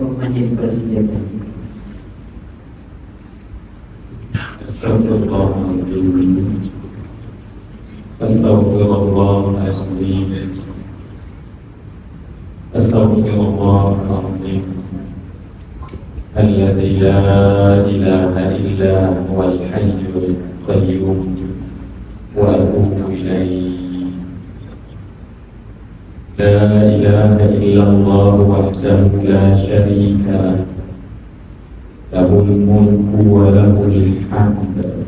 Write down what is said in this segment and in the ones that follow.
rumahnya dipersediakan. Astagfirullahaladzim. Astagfirullahaladzim. Astagfirullahaladzim. Alladzi la ilaha illa huwal hayyul qayyum wa atubu ilaihi. La ilaha illallah wahdahu la syarika lah. Lahul mulku wa lahul hamd.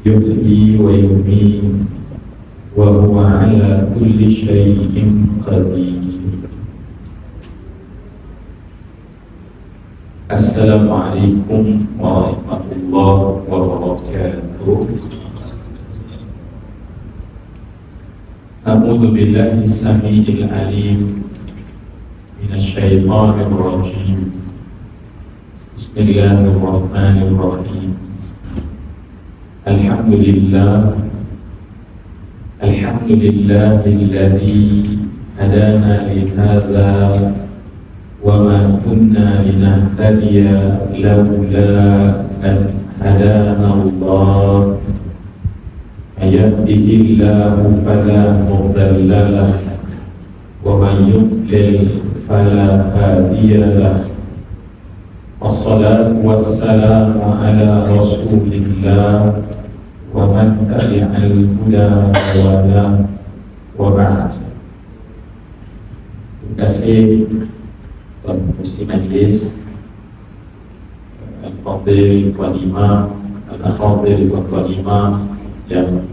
Yuhyi wa yumiit wa huwa ala kulli syai'in qadir. Assalamualaikum warahmatullahi wabarakatuh. A'udzu billahi as-sami'il 'alim minasy syaithanir rajim. Bismillahirrahmanirrahim. Alhamdulillahilladzi hadana li hadza wa ma kunna linahtadiya laula an hadana Allah. Yahdihillahu fala mudilla lahu wa man yudlil fala hadiya lahu. Wassalatu wassalamu ala rasulillah wa man tabi'al huda wa la wa ba'd. Terima kasih Pengurusi Majlis, Al-Fadhil Tuan Imam, Al-Fadhil Tuan Imam yang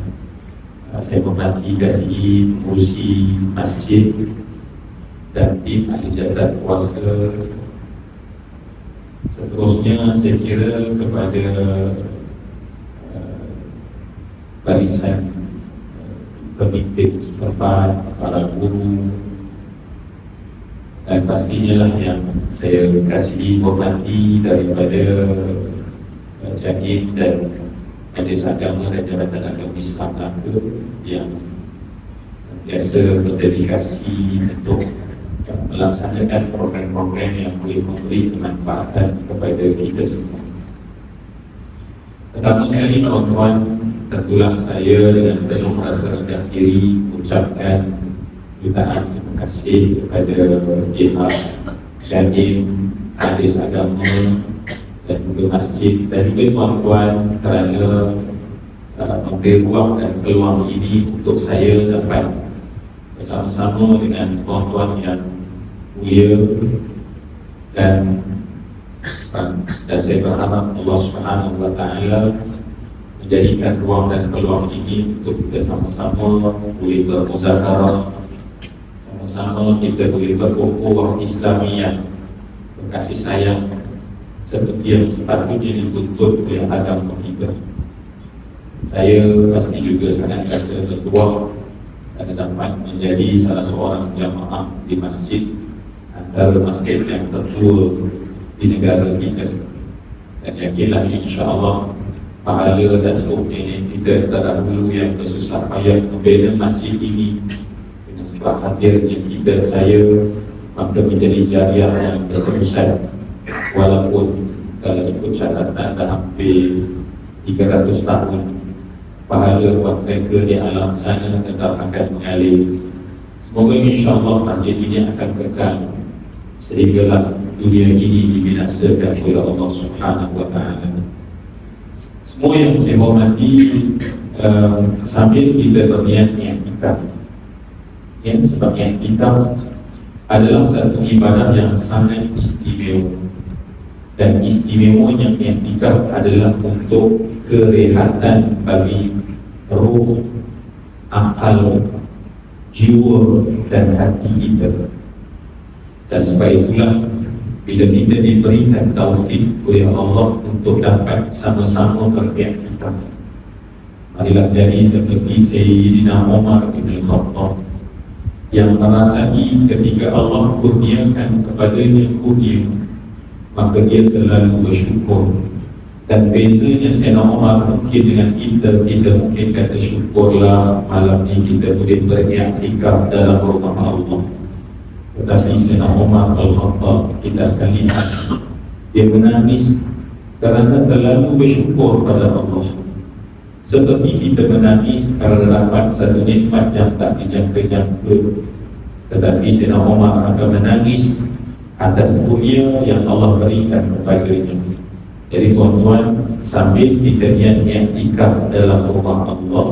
saya hormati, kasihi pengurusi masjid dan tim ahli jadat kuasa. Seterusnya saya kira kepada barisan pemimpin setempat, para guru, dan pastinya lah yang saya kasihi hormati daripada Jain dan Majlis Agama dan Jabatan Agama Islam Melaka yang sentiasa berdedikasi untuk melaksanakan program-program yang boleh memberi kemanfaatan kepada kita semua. Pertama sekali tuan-tuan, tentulah saya dengan penuh rasa rendah diri mengucapkan jutaan terima kasih kepada pihak Jain, Majlis Agama dan juga masjid dan juga tuan-tuan kerana memberi ruang dan peluang ini untuk saya dapat bersama-sama dengan tuan-tuan yang mulia dan saya berharap Allah Subhanahu wa taala menjadikan ruang dan peluang ini untuk kita sama-sama boleh bermuzakarah, sama-sama kita boleh berukhuwah Islamiyah, berkasih sayang seperti yang sepatutnya dituntut oleh agama kita. Saya pasti juga sangat rasa bertuah dan dapat menjadi salah seorang jamaah di masjid antara masjid yang tertua di negara kita, dan yakinlah insyaAllah pahala dan doa kita terdahulu yang bersusah payah membina masjid ini dengan sebab hadirnya kita, saya, maka menjadi jariah yang berterusan. Walaupun kalau ikut catatan dah hampir 300 tahun, pahala buat mereka di alam sana tetap akan mengalir. Semoga insyaAllah masjid ini akan kekal sehinggalah dunia ini dibinasakan oleh Allah Subhanahu wa taala. Semua yang saya hormati, sambil kita berniat i'tikaf, sebab i'tikaf adalah satu ibadah yang sangat istimewa, dan istimewanya i'tikaf adalah untuk kerehatan bagi roh, akal, jiwa dan hati kita. Dan sebab itulah bila kita diberikan taufik oleh Allah untuk dapat sama-sama beriktikaf, marilah jadi seperti Sayyidina Umar bin Khattab yang merasai ketika Allah kurniakan kepadanya kurnia, maka dia terlalu bersyukur. Dan bezanya Sayyidina Umar mungkin dengan kita mungkin kata syukurlah malam ini kita boleh beriktikaf dalam rumah Allah. Tetapi Sayyidina Umar Al-Khattab kita akan lihat dia menangis kerana terlalu bersyukur pada Allah, seperti kita menangis kerana dapat satu nikmat yang tak dijangka-jangka. Tetapi Sayyidina Umar akan menangis atas kurnia yang Allah berikan kepadanya. Jadi tuan-tuan, sambil kita niat-niat iktikaf dalam rumah Allah,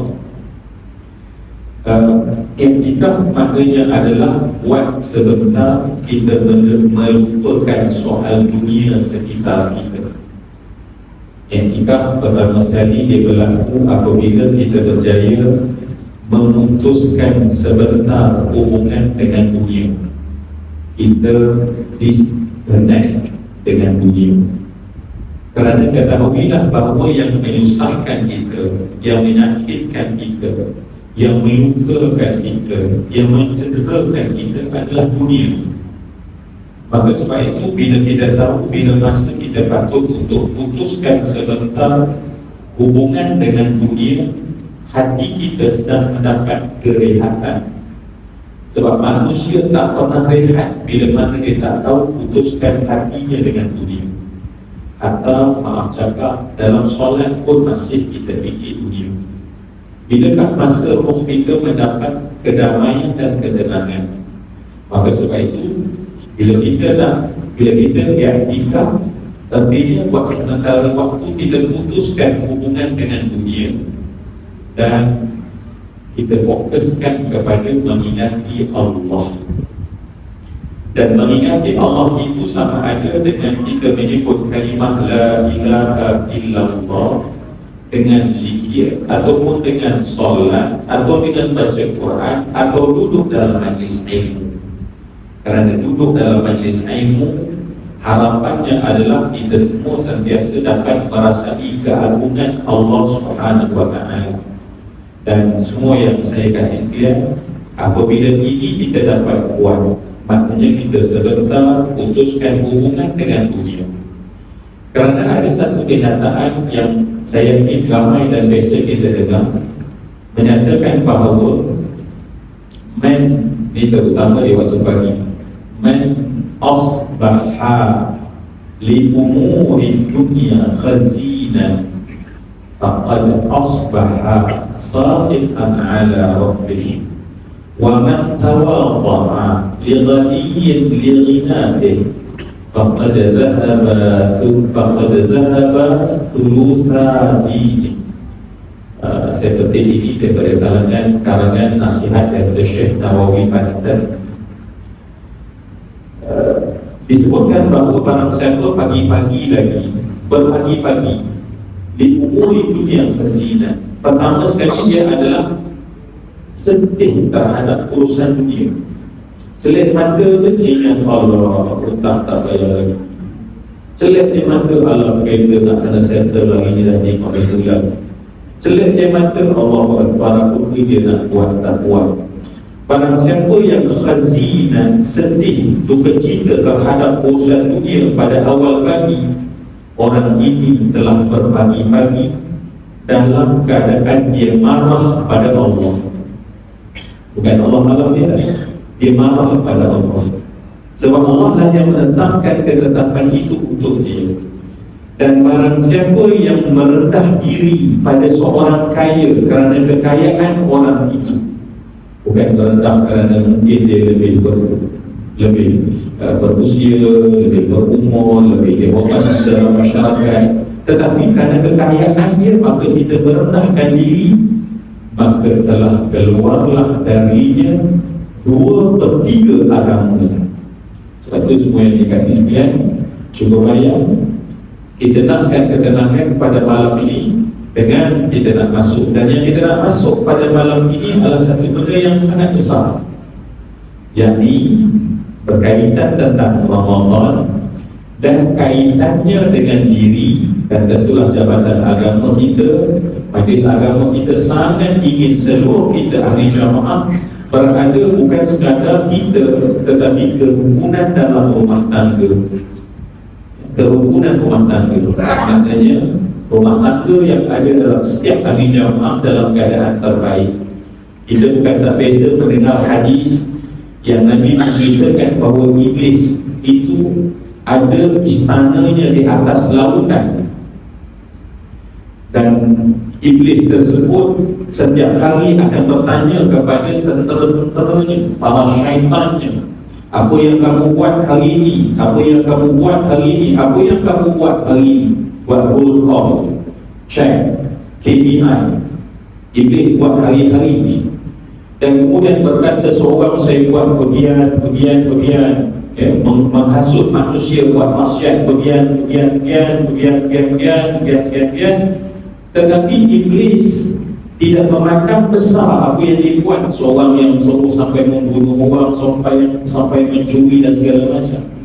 iktikaf maknanya adalah buat sebentar kita melupakan soal dunia sekitar kita. Iktikaf pertama sekali dia berlaku apabila kita berjaya memutuskan sebentar hubungan dengan dunia. Kita disconnect dengan dunia. Kerana ketahuilah bahawa yang menyusahkan kita, yang menyakitkan kita, yang melukakan kita, yang mencederakan kita adalah dunia. Maka sebab itu bila kita tahu bila masa kita patut untuk putuskan sebentar hubungan dengan dunia, hati kita sedang mendapat kerehatan. Sebab manusia tak pernah rehat bila mana dia tak tahu putuskan hatinya dengan dunia. Atau maaf cakap, dalam solat pun masih kita fikir dunia. Bilakah masa roh kita mendapat kedamaian dan ketenangan? Maka sebab itu bila kita iktikaf, artinya buat sementara waktu kita putuskan hubungan dengan dunia dan kita fokuskan kepada mengingati Allah. Dan mengingati Allah itu sama ada dengan kita menyebut kalimah la ilaha illallah, dengan zikir ataupun dengan solat atau dengan baca Quran atau duduk dalam majlis ilmu. Kerana duduk dalam majlis ilmu, harapannya adalah kita semua sentiasa dapat merasai keagungan Allah Subhanahu wa Ta'ala. Dan semua yang saya kasih sekalian, apabila ini kita dapat buat, maknanya kita sebentar putuskan hubungan dengan dunia. Kerana ada satu kenyataan yang saya yakin ramai dan biasa kita dengar, menyatakan bahawa man, ini terutama di waktu pagi, man asbaha li umuri dunya khazina faqad asbaha sadiqan ala rabbih. وَمَنْ تَوَاضَعَ لِغَنِيٍّ لِغِنَائِهِ فَقَدْ ذَهَبَ ثُلُثَ دِينِهِ. Seperti ini daripada karangan nasihat daripada Syekh Nawawi Banten. Disebutkan bahawa barang siapa pagi-pagi lagi berpagi-pagi di umur dunia khazina, pertama sekali dia adalah sedih terhadap urusan dunia. Celik mata dia ingat Allah, hutang tak bayar lagi. Celik dia mata alam kereta nak kena settle lagi, ni dah 5 bulan. Celik dia mata Allah Akbar, aku dia nak buat tak buat. Barang siapa yang khazinan, sedih, duka cita terhadap urusan dunia pada awal pagi, orang ini telah berpagi-pagi dalam keadaan dia marah pada Allah. Bukan Allah malam dia marah kepada Allah. Sebab Allah lah yang menetapkan ketetapan itu untuk dia. Dan barang siapa yang merendah diri pada seorang kaya kerana kekayaan orang itu, bukan merendah kerana mungkin dia lebih berusia, lebih berumur, lebih dihormati dalam masyarakat, tetapi kerana kekayaan dia maka kita merendahkan diri, maka telah keluarlah darinya 2/3 agamanya. Sebab itu semua yang dikasih sekalian, cuba bayang kita nakkan ketenangan pada malam ini dengan kita nak masuk, dan yang kita nak masuk pada malam ini adalah satu benda yang sangat besar, yakni berkaitan tentang Ramadan dan kaitannya dengan diri. Dan tentulah jabatan agama kita, majlis agama kita sangat ingin seluruh kita ahli jamaah berada bukan sekadar kita, tetapi kerukunan dalam rumah tangga. Kerukunan rumah tangga maknanya rumah tangga yang ada dalam setiap ahli jamaah dalam keadaan terbaik. Kita bukan tak biasa mendengar hadis yang Nabi menceritakan bahawa iblis itu ada istananya di atas lautan, dan iblis tersebut setiap hari akan bertanya kepada tentera-tenteranya, para syaitannya, apa yang kamu buat hari ini, apa yang kamu buat hari ini, apa yang kamu buat hari ini. Buat roll call, check KPI iblis buat hari-hari ini. Dan kemudian berkata seorang, saya buat bagian, menghasut manusia buat maksiat bagian. Tetapi iblis tidak memandang besar apa yang dibuat. Seorang yang selalu sampai membunuh orang, sampai mencuri dan segala macam.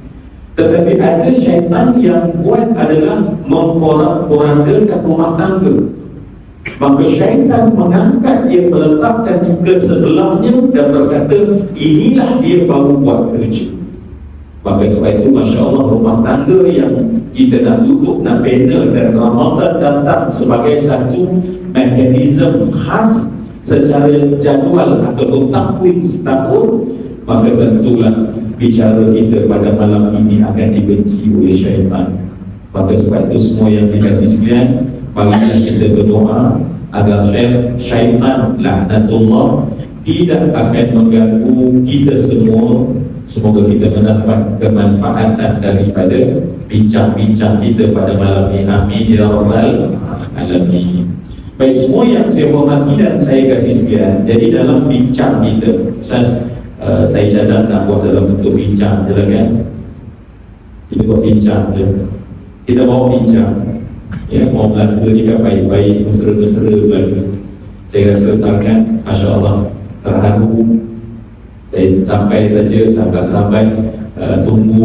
Tetapi ada syaitan yang buat adalah memporak-porandakan rumah tangga. Maka syaitan mengangkat dia, meletakkan ke sebelahnya dan berkata, inilah dia baru buat kerja. Maka sebab itu, Masya Allah, rumah tangga yang kita nak duduk, nak bina, dan Ramadan datang sebagai satu mekanisme khas secara jadual atau takwim setahun, maka tentulah bicara kita pada malam ini akan dibenci oleh syaitan. Maka sebab itu semua yang dikasih sekalian, marilah kita berdoa agar syaitan laknatullah tidak akan mengganggu kita semua. Semoga kita mendapat kemanfaatan daripada bincang-bincang kita pada malam ini. Amin ya rabbal alamin. Baik, semua yang saya hormati dan saya kasih sekalian, jadi dalam bincang kita, saya cadang nak buat dalam bentuk bincang je lah kan. Kita buat bincang je, kita mau bincang, ya, mau Melaka juga baik-baik, mesra-mesra Melaka. Saya rasa sangat, Masya Allah, terharu. Saya sampai saja, sahabat-sahabat tunggu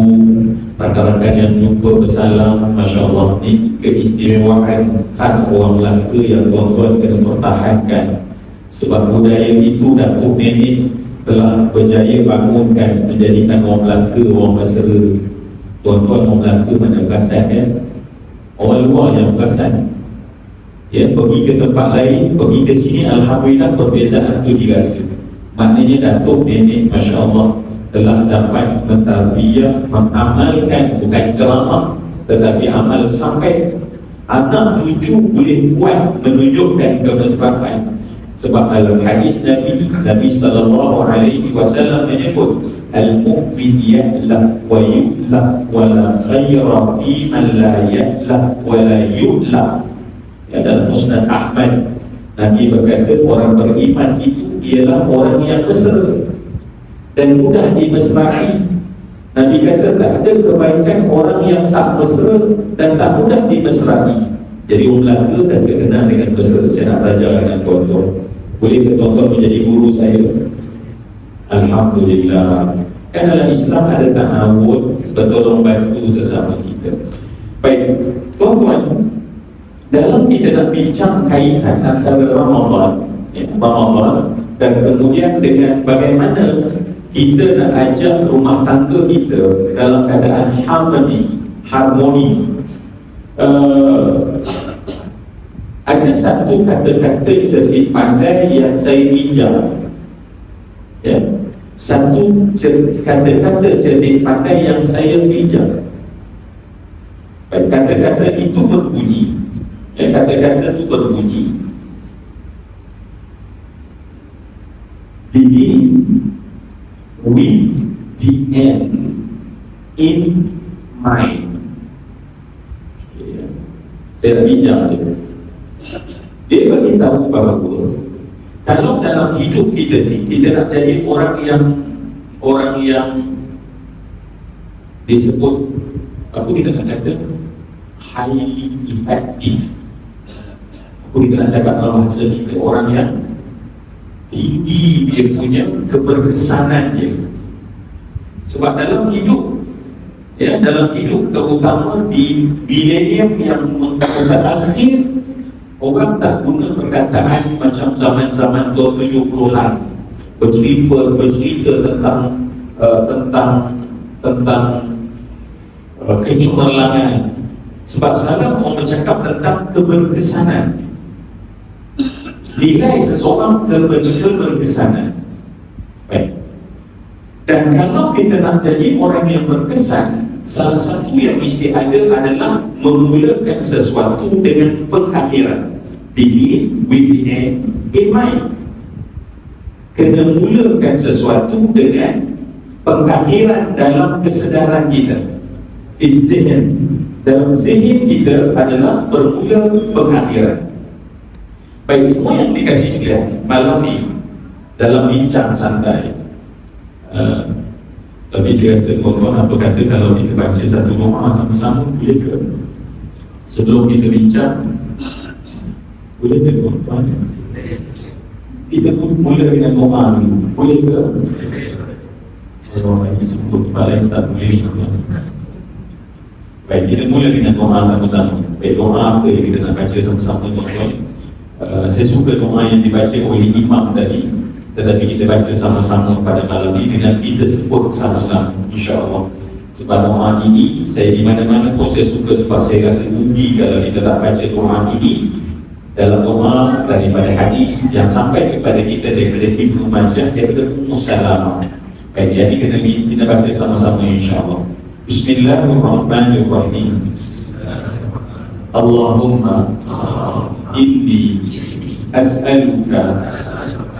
rakan-rakan yang jumpa bersalam. Masya Allah, ini keistimewaan khas orang Melaka yang tuan-tuan kena pertahankan. Sebab budaya itu Datuk Nenek telah berjaya bangunkan, menjadikan orang Melaka orang mesra. Tuan-tuan orang Melaka mana perasan kan? Orang luar yang perasan. Ya, pergi ke tempat lain, pergi ke sini, alhamdulillah perbezaan itu dirasa. Maknanya Datuk Nenek Masya Allah telah dapat mentarbiyah, mengamalkan, bukan ceramah tetapi amal sampai anak cucu boleh buat, menunjukkan kemesraan. Sebab dalam hadis Nabi sallallahu alaihi wasallam menyebut, al-mu'min ya'laf wa yu'laf wa la khaira fi man la ya'laf wa la yu'laf. Ya, dalam Musnad Ahmad Nabi berkata, orang beriman itu ialah orang yang mesra dan mudah dimesrai. Nabi kata tak ada kebaikan orang yang tak mesra dan tak mudah dimesrai. Jadi orang Melaka dah terkenal dengan mesra. Saya nak belajar dengan tuan-tuan. Boleh ke tuan-tuan menjadi guru saya? Alhamdulillah. Kan dalam Islam ada ta'awud, bertolong bantu sesama kita. Baik, tuan-tuan, dalam kita nak bincang kaitan antara Ramadan, Ramadan dan kemudian dengan bagaimana kita nak ajak rumah tangga kita dalam keadaan harmoni. Ada satu kata-kata cerdik pandai yang saya pinjam, ya, satu kata-kata cerdik pandai yang saya pinjam. Kata-kata itu berbunyi, ya, kata-kata itu berbunyi, begin with the end in mind. Saya pinjam dia bagi tahu bahawa kalau dalam hidup kita ni, kita nak jadi orang yang disebut, apa kita nak kata, highly effective. Apa kita nak cakap dalam bahasa kita, orang yang tinggi dia punya keberkesanan dia. Sebab dalam hidup, ya, dalam hidup terutama di milenium yang terakhir, orang tak guna perkataan macam zaman-zaman 70-an bercerita tentang kecemerlangan. Sebab sekarang orang bercakap tentang keberkesanan. Nilai seseorang keberkesanan. Baik. Dan kalau kita nak jadi orang yang berkesan, salah satu yang mesti ada adalah memulakan sesuatu dengan pengakhiran. Begin with the end in mind. Kena mulakan sesuatu dengan pengakhiran dalam kesedaran kita. Fizihin, dalam zihin kita adalah bermula pengakhiran. Baik, semua yang dikasih sekalian, malam ni dalam bincang santai, tapi saya rasa tuan-tuan apa kata kalau kita baca satu doa sama-sama, boleh ke? Sebelum kita bincang, boleh ke tuan-tuan? Kita pun mula dengan doa ni, boleh ke? Kalau ini sebut tempat lain tak boleh. Baik, kita mula dengan doa sama-sama. Baik, doa apa yang kita nak baca sama-sama tuan-tuan? Saya suka doa yang dibaca oleh imam tadi, tetapi kita baca sama-sama pada malam ini dengan kita sebut sama-sama, insya-Allah. Sebab doa ini saya di mana-mana pun saya suka, sebab saya rasa rugi kalau kita tak baca doa ini. Dalam doa daripada hadis yang sampai kepada kita daripada Ibnu Majah, daripada Ummu Salamah. Baik, jadi kita baca sama-sama insya-Allah. Bismillahirrahmanirrahim. Allahumma inni as'aluka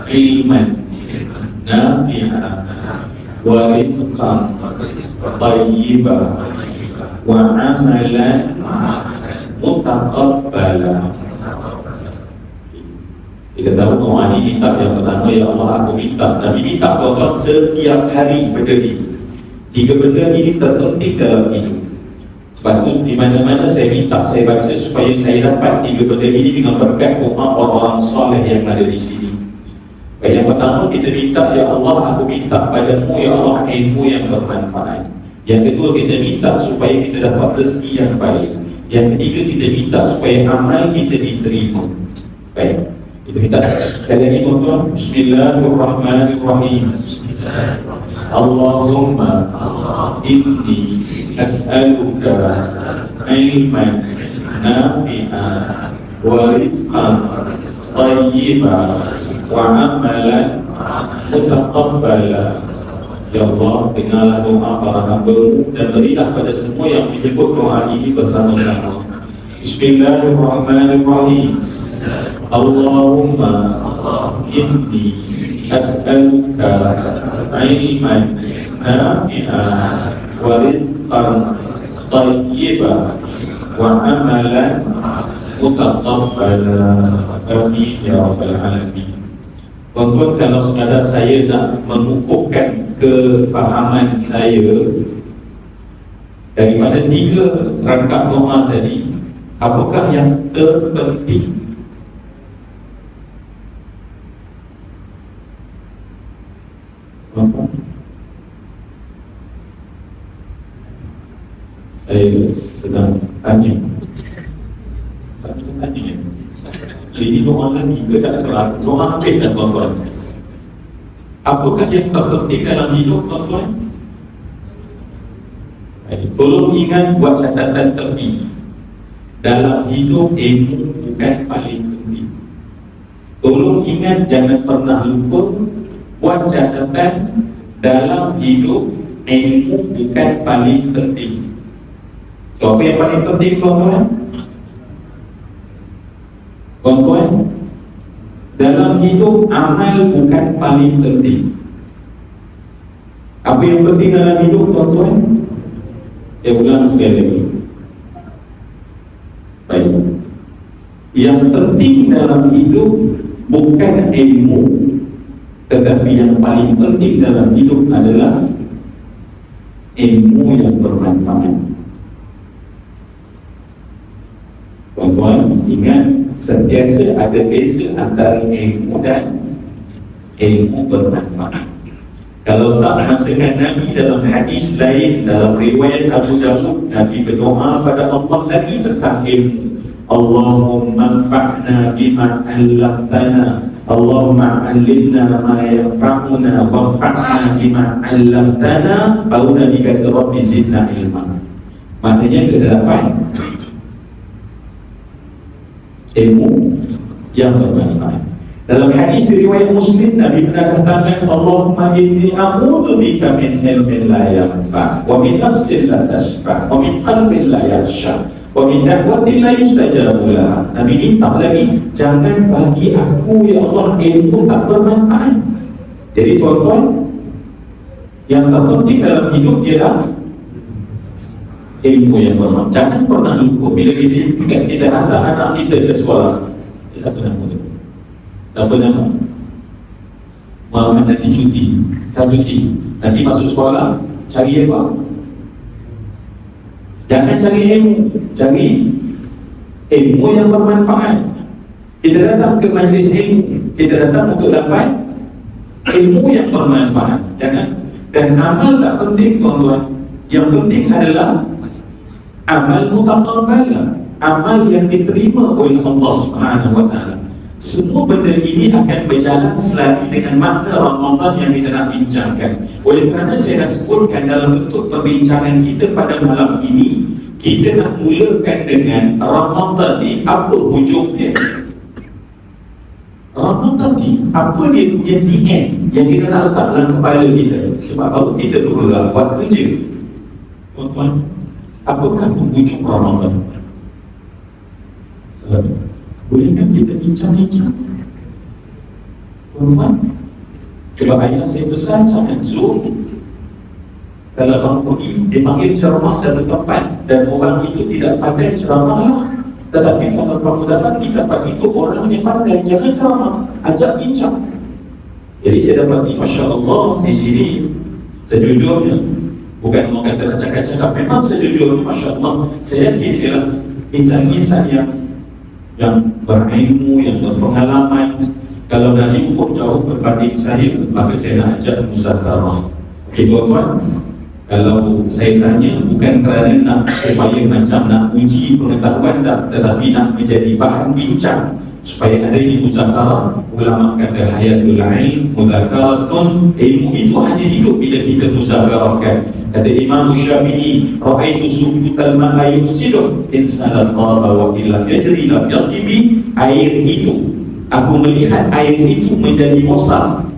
ilman nafi'an wa rizqan tayyiban wa amalan mutaqabbalan. Kita tahu doa ini minta yang pertama, ya Allah aku minta. Nabi minta tuan-tuan setiap hari benda ini. 3 benda ini terpenting dalam hidup. Sebab itu di mana-mana saya minta, saya baca supaya saya dapat 3 benda ini dengan berkat doa orang-orang soleh yang ada di sini. Baik, yang pertama kita minta, ya Allah aku minta padamu ya Allah ilmu yang bermanfaat. Yang kedua kita minta supaya kita dapat rezeki yang baik. Yang ketiga kita minta supaya amal kita diterima. Baik, itu kita sekali lagi tuan-tuan. Bismillahirrahmanirrahim. Allahumma inni as'aluka ilman nafi'an wa rizqan tayyiban wa amalan mutaqabbalan. Ya Allah, dengarlah doa para hamba-Mu dan berilah pada semua yang menyebut doa ini bersama-sama. Bismillahirrahmanirrahim. Allahumma inni as'aluka ilman nafi'an wa rizqan tayyiban wa amalan mutaqabbalan. Amin ya rabbal alamin. Tuan-tuan, kalau sekadar saya nak mengukuhkan kefahaman saya daripada 3 rangkap doa tadi, apakah yang terpenting? Saya sedang tanya. Ini doa lagi ke tak terang? Doa habis dah tuan-tuan. Apakah yang terpenting dalam hidup tuan-tuan? Tolong ingat, buat catatan tepi. Dalam hidup ilmu bukan paling penting. Tolong ingat, jangan pernah lupa, buat catatan, dalam hidup ilmu bukan paling penting. So, apa yang paling penting tuan-tuan? Tuan-tuan, dalam hidup amal bukan paling penting. Apa yang penting dalam hidup tuan-tuan? Saya ulang sekali lagi. Baik, yang penting dalam hidup bukan ilmu, tetapi yang paling penting dalam hidup adalah ilmu yang bermanfaat. Tuan-tuan, ingat, sentiasa ada beza antara ilmu dan ilmu bermanfaat. Kalau tak masakan Nabi dalam hadis lain, dalam riwayat Abu Dawud, Nabi berdoa pada Allah lagi tentang ilmu. Allahumma anfa'na bima 'allamtana, Allahumma 'allimna ma yanfa'una wanfa'na bima 'allamtana. Baru Nabi kata Rabbi zidna ilma. Maknanya ke-8, ilmu yang bermanfaat. Dalam hadis riwayat Muslim, Nabi pernah katakan, Allahumma inni a'udzu bika min ilmin la yanfa, wa min nafsin la tashfa, wa min qalbin la yakhsha, wa min da'watin la yustajabu laha. Nabi minta lagi, jangan bagi aku ya Allah ilmu tak bermanfaat. Jadi tuan-tuan, yang terpenting dalam hidup ialah ilmu yang bermanfaat. Jangan pernah lupa bila kita hantar anak kita ke sekolah. Siapa nama dia? Apa nama? Muhammad nanti cuti, nanti masuk sekolah, cari apa? Jangan cari ilmu, cari ilmu yang bermanfaat. Kita datang ke majlis ilmu, kita datang untuk dapat ilmu yang bermanfaat. Jangan. Dan amal tak penting tuan-tuan. Yang penting adalah amal mutaqabbalah, amal yang diterima oleh Allah Subhanahu wa taala. Semua benda ini akan berjalan selagi dengan makna Ramadan yang kita nak bincangkan. Oleh kerana saya dah sebutkan dalam bentuk perbincangan kita pada malam ini, kita nak mulakan dengan Ramadan ni, apa hujungnya? Ramadan ni, apa dia punya DM yang kita nak letak dalam kepala kita? Sebab kalau kita bergerak buat kerja, tuan-tuan, apakah hujung Ramadan? Boleh kan kita bincang-bincang? Tuan-tuan, kalau ayah saya pesan sangat Zoom, kalau orang pergi dipanggil ceramah satu tempat dan orang itu tidak pandai ceramah lah. Tetapi kalau kamu dapat di tempat itu orang yang pandai, jangan ceramah, ajak bincang. Jadi saya dapati Masya Allah di sini, sejujurnya bukan orang kata nak cakap-cakap, memang sejujurnya Masya Allah, saya yakin ialah insan-insan yang berilmu, yang berpengalaman. Kalau dah diukur jauh berbanding saya, maka saya nak ajak muzakarah. Okey tuan-tuan, kalau saya tanya bukan kerana nak supaya macam nak uji pengetahuan tak, tetapi nak menjadi bahan bincang supaya ada ini muzakarah. Ulama kata hayatul ilm muzakaratun, ilmu itu hanya hidup bila kita muzakarahkan. Kata Imam Syafi'i, ra'aitu subutal ma'a yufsiduh insanan qaba wa illa yajri lam yaqibi. Air itu, aku melihat air itu menjadi rosak.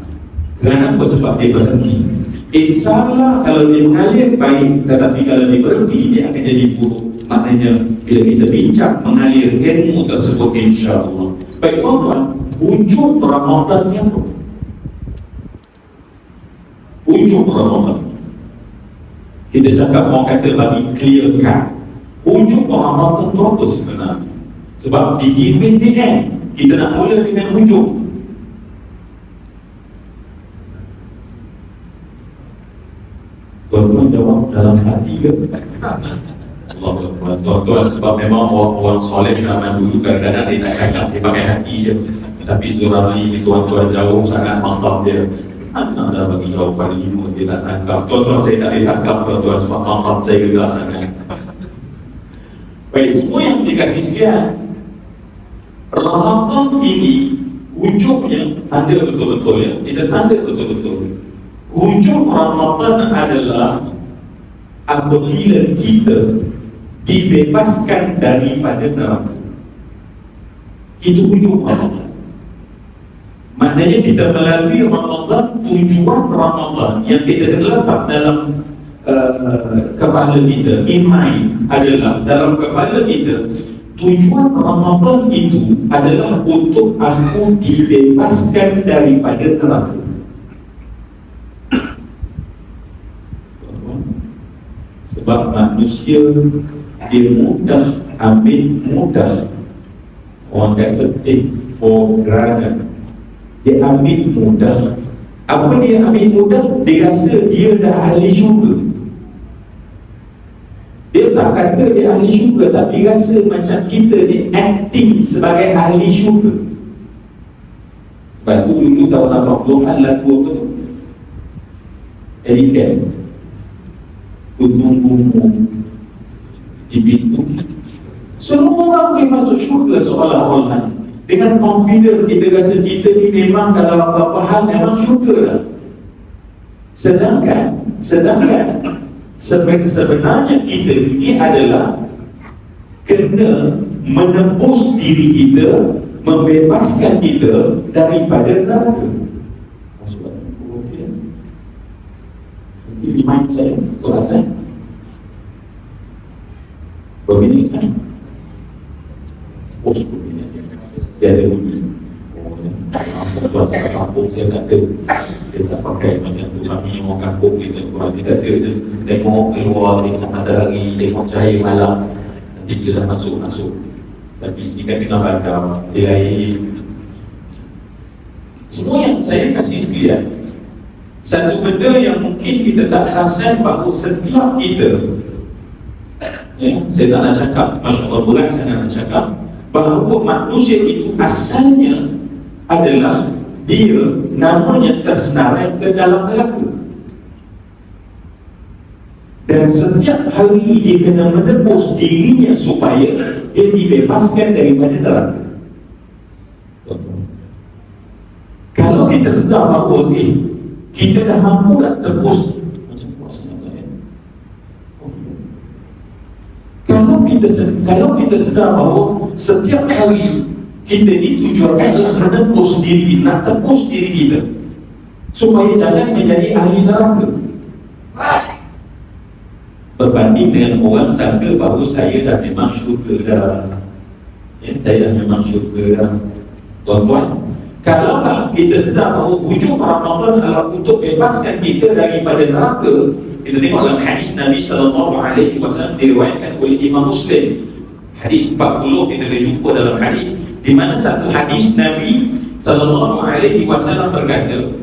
Kenapa? Sebab dia berhenti. InsyaAllah kalau dia mengalir baik, tetapi kalau dia berhenti dia akan jadi buruk. Maknanya bila kita bincang mengalir ilmu tersebut, insyaAllah. Baik tuan-tuan, ujung Ramadan ni apa? Ujung Ramadan, kita cakap orang kata bagi clear cut, ujung Ramadan tu apa sebenarnya? Sebab begin with the end, kita nak mula dengan ujung. Tuan-tuan jawab dalam hati ke? Allah, tuan-tuan, sebab memang orang soleh zaman dulu kadang-kadang dia tak cakap, dia pakai hati je. Tapi Zurali ni tuan-tuan jauh sangat mantap dia. Anak dah bagi jawapan 5, dia tak tangkap. Tuan-tuan, saya tak boleh tangkap tuan-tuan sebab mantap saya gerak sangat. Baik, semua yang dikasih sekian, Ramadan ini ujungnya tanda betul-betul ya. Kita tanda betul-betul. Ujung Ramadan adalah apabila kita dibebaskan daripada neraka. Itu ujung Ramadan. Maknanya kita melalui Ramadan, tujuan Ramadan yang kita letak dalam kepala kita, in mind adalah dalam kepala kita, tujuan Ramadan itu adalah untuk aku dibebaskan daripada neraka. Sebab manusia dia mudah ambil mudah, orang kata take for granted. Dia ambil mudah. Apa dia ambil mudah? Dia rasa dia dah ahli syurga. Dia tak kata dia ahli syurga, tapi rasa macam kita ni acting sebagai ahli syurga. Sebab tu dulu tahun 80-an lagu apa tu? Erican, ku tunggumu di pintu. Semua orang boleh masuk syurga seolah-olah. Dengan confident kita rasa kita ni memang kalau apa-apa hal memang syurga lah. Sedangkan sebenarnya kita ini adalah kena menembus diri kita membebaskan kita daripada neraka. Maksudnya, okey. Ini mind saya, betul asal. Begini kan? Oh, sebetulnya dia ada bunyi. Oh, apa suasana kampung saya tak ada. Dia tak pakai macam tu. Kami orang kampung kita kurang tidak ada. Tengok keluar, tengok matahari, tengok cahaya malam. Nanti dia dah masuk. Tapi sedikit dengan badar, dia lain. Semua yang saya kasih sekalian, satu benda yang mungkin kita tak perasan bahawa setiap kita, saya tak nak cakap, Masya Allah berat saya nak cakap, bahawa manusia itu asalnya adalah dia namanya tersenarai ke dalam neraka. Dan setiap hari dia kena menebus dirinya supaya dia dibebaskan daripada neraka. Kalau kita sedar bahawa kita dah mampu nak tebus, macam puasa ya. Kalau kita sedar bahawa setiap hari kita ni tujuannya adalah menebus diri, nak tebus diri kita supaya jangan menjadi ahli neraka. Berbanding dengan orang sangka bahawa saya dah memang syurga dah, saya dah memang syurga dah. Tuan-tuan, kalaulah kita sedar bahawa hujung Ramadan adalah untuk bebaskan kita daripada neraka, kita tengok dalam hadis Nabi SAW diriwayatkan oleh Imam Muslim, hadis 40 kita boleh jumpa dalam hadis, di mana satu hadis Nabi SAW berkata,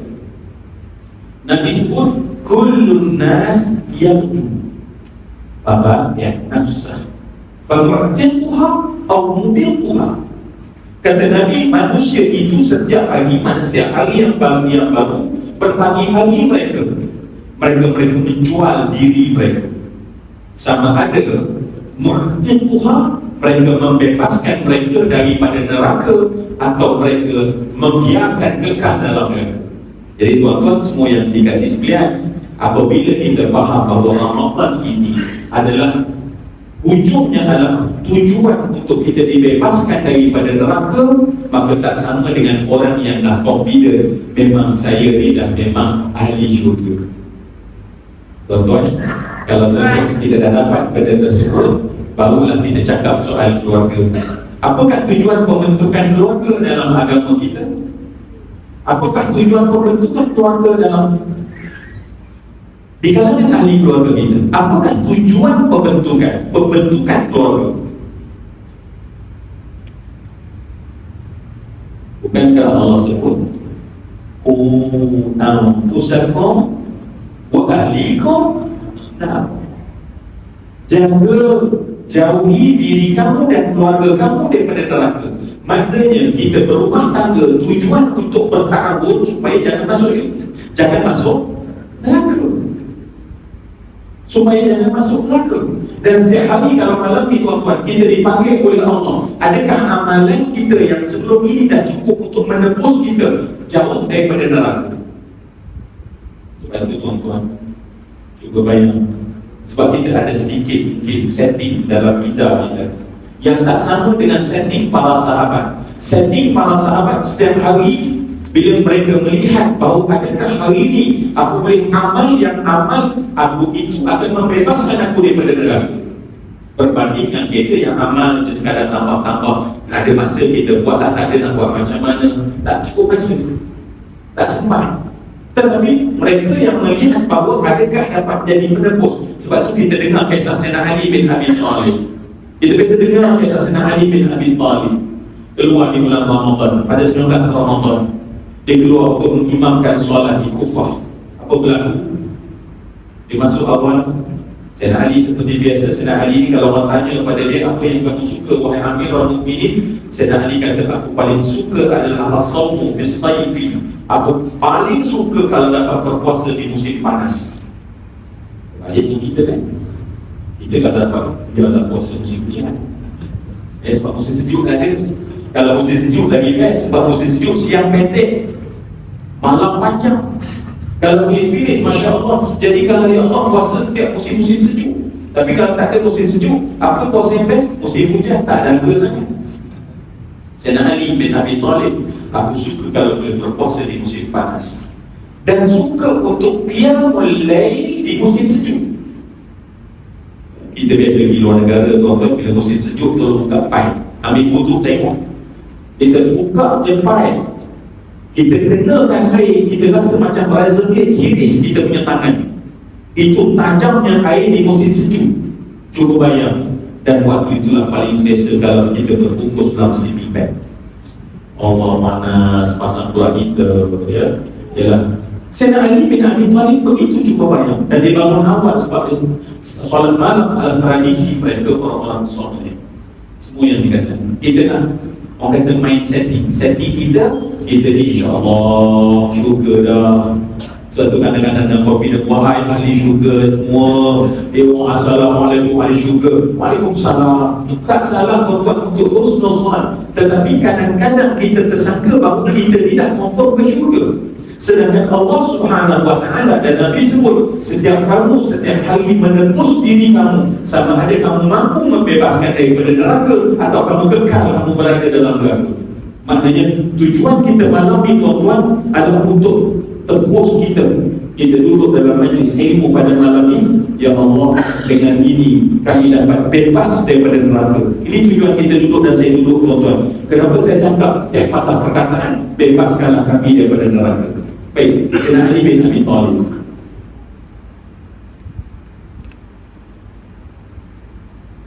Nabi sebut kullun nas yaghdu apa yang nafsah famu'tiquha atau mubiquha. Kata Nabi, manusia itu setiap hari, mana setiap hari yang baru berpagi-pagi mereka menjual diri mereka, sama ada mu'tiquha, mereka membebaskan mereka daripada neraka, atau mereka membiarkan kekal dalam neraka. Jadi tuan-tuan semua yang dikasih sekalian, apabila kita faham bahawa Ramadan ini adalah ujungnya adalah tujuan untuk kita dibebaskan daripada neraka, maka tak sama dengan orang yang dah confident memang saya ni dah memang ahli syurga. Tuan-tuan, kalau tuan-tuan kita dah dapat benda tersebut, barulah kita cakap soal keluarga. Apakah tujuan pembentukan keluarga dalam agama kita? Apakah tujuan pembentukan keluarga dalam di kalangan ahli keluarga kita? Apakah tujuan pembentukan keluarga? Bukankah Allah sebut qu anfusakum wa ahlikum nar, jaga, jauhi diri kamu dan keluarga kamu daripada neraka. Maknanya kita berumah tangga tujuan untuk bertahun supaya jangan masuk neraka, supaya jangan masuk neraka. Dan setiap hari kalau malam ni tuan-tuan kita dipanggil oleh Allah, adakah amalan kita yang sebelum ini dah cukup untuk menebus kita jauh daripada neraka? Sebab itu tuan-tuan cuba bayang, sebab kita ada sedikit mungkin setting dalam lidah kita yang tak sama dengan setting para sahabat. Setting para sahabat setiap hari bila mereka melihat bahawa adakah hari ini aku boleh amal yang amal aku itu akan membebaskan aku daripada neraka, berbandingkan kita yang amal je sekadar tambah-tambah, ada masa kita buat tak ada nak buat macam mana, tak cukup masa, tak sempat. Tetapi mereka yang melihat bahawa adakah dapat jadi penebus. Sebab tu kita dengar kisah Sayyidina Ali bin Abi Thalib. Kita biasa dengar kisah Sayyidina Ali bin Abi Thalib keluar di bulan Ramadan, pada 19 Ramadan. Dia keluar untuk mengimamkan solat di Kufah. Apa berlaku? Dia masuk awal, Sayyidina Ali seperti biasa. Sayyidina Ali ni kalau orang tanya kepada dia, apa yang kamu suka wahai Amirul Mukminin, Sayyidina Ali kata, aku paling suka adalah as-sawmu fi sayfi. Aku paling suka kalau dapat berpuasa di musim panas. Jadi kita kan, kita kalau dapat puasa musim hujan, sebab musim sejuk dah ada. Kalau musim sejuk lagi best, sebab musim sejuk siang pendek, malam panjang. Kalau boleh pilih, Masya Allah. Jadi kalau ya Allah puasa setiap musim-musim sejuk. Tapi kalau tak ada musim sejuk, apa puasa yang best? Musim hujan, tak ada dua sangat. Sayyidina Ali bin Abi Thalib, aku suka kalau boleh berpuasa di musim panas dan suka untuk qiyamul lail di musim sejuk. Kita biasa pergi luar negara tuan-tuan, bila musim sejuk tu buka pai, ambil wuduk tengok, kita buka je pai, kita kenakan air, kita rasa macam razor-nya hiris kita punya tangan. Itu tajamnya air di musim sejuk. Cuba bayang. Dan waktu itulah paling selesa kalau kita berbungkus dalam sleeping bag. Allah panas, pasang keluar kita, ya. Yalah. Sayyidina Ali bin Abi Thalib begitu cuba bayang. Dan dia bangun awal sebab dia solat malam adalah tradisi mereka orang-orang soleh. Semua yang dikasih. Kita nak orang kata main setting kita ni insyaAllah syurga dah. Suatu kadang-kadang dalam confident, wahai ahli syurga semua, dia assalamualaikum ahli syurga, waalaikumsalam. Tak salah tuan-tuan untuk husnuzan, tetapi kadang-kadang kita tersangka bahawa kita tidak confirm ke syurga. Sedangkan Allah Subhanahu wa ta'ala dan Nabi sebut, setiap hari menembus diri kamu, sama ada kamu mampu membebaskan daripada neraka atau kamu kekal kamu berada dalam neraka. Maknanya tujuan kita malam ini tuan-tuan adalah untuk tembus kita duduk dalam majlis ilmu pada malam ini. Ya Allah, dengan ini kami dapat bebas daripada neraka. Ini tujuan kita duduk dan saya duduk tuan-tuan. Kenapa saya cakap setiap patah perkataan, bebaskanlah kami daripada neraka. Baik, Sayyidina Ali bin Abi Thalib.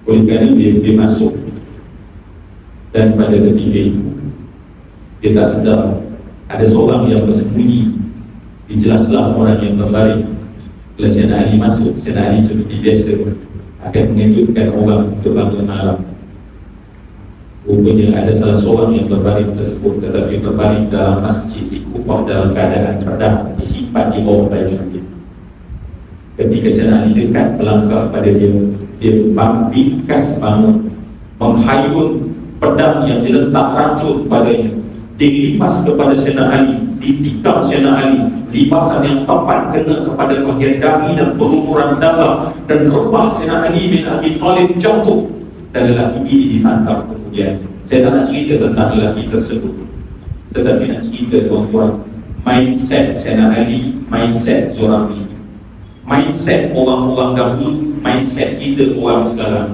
Oleh kerana dia masuk, dan pada ketika itu dia tak sedar ada seorang yang bersembunyi di celah-celah orang yang berbaring. Bila Sayyidina Ali masuk, Sayyidina Ali seperti biasa akan mengejutkan orang terutama malam. Rupanya ada salah seorang yang berbaring tersebut, tetapi berbaring dalam masjid di Kufah dalam keadaan pedang disimpan di bawah baju dia. Ketika Sayyidina Ali dekat melangkah pada dia bingkas bangun, menghayun pedang yang diletak racun padanya, dilipas kepada Sayyidina Ali, ditikam Sayyidina Ali, lipasan yang tepat kena kepada bahagian dahi dan berumuran dalam, dan rebah Sayyidina Ali bin Abi Thalib jatuh dan lelaki ini ditangkap kemudian. Saya tak nak cerita tentang lelaki tersebut, tetapi nak cerita tuan-tuan, mindset Sayyidina Ali, mindset seorang ini, mindset orang-orang dahulu, mindset kita orang sekarang.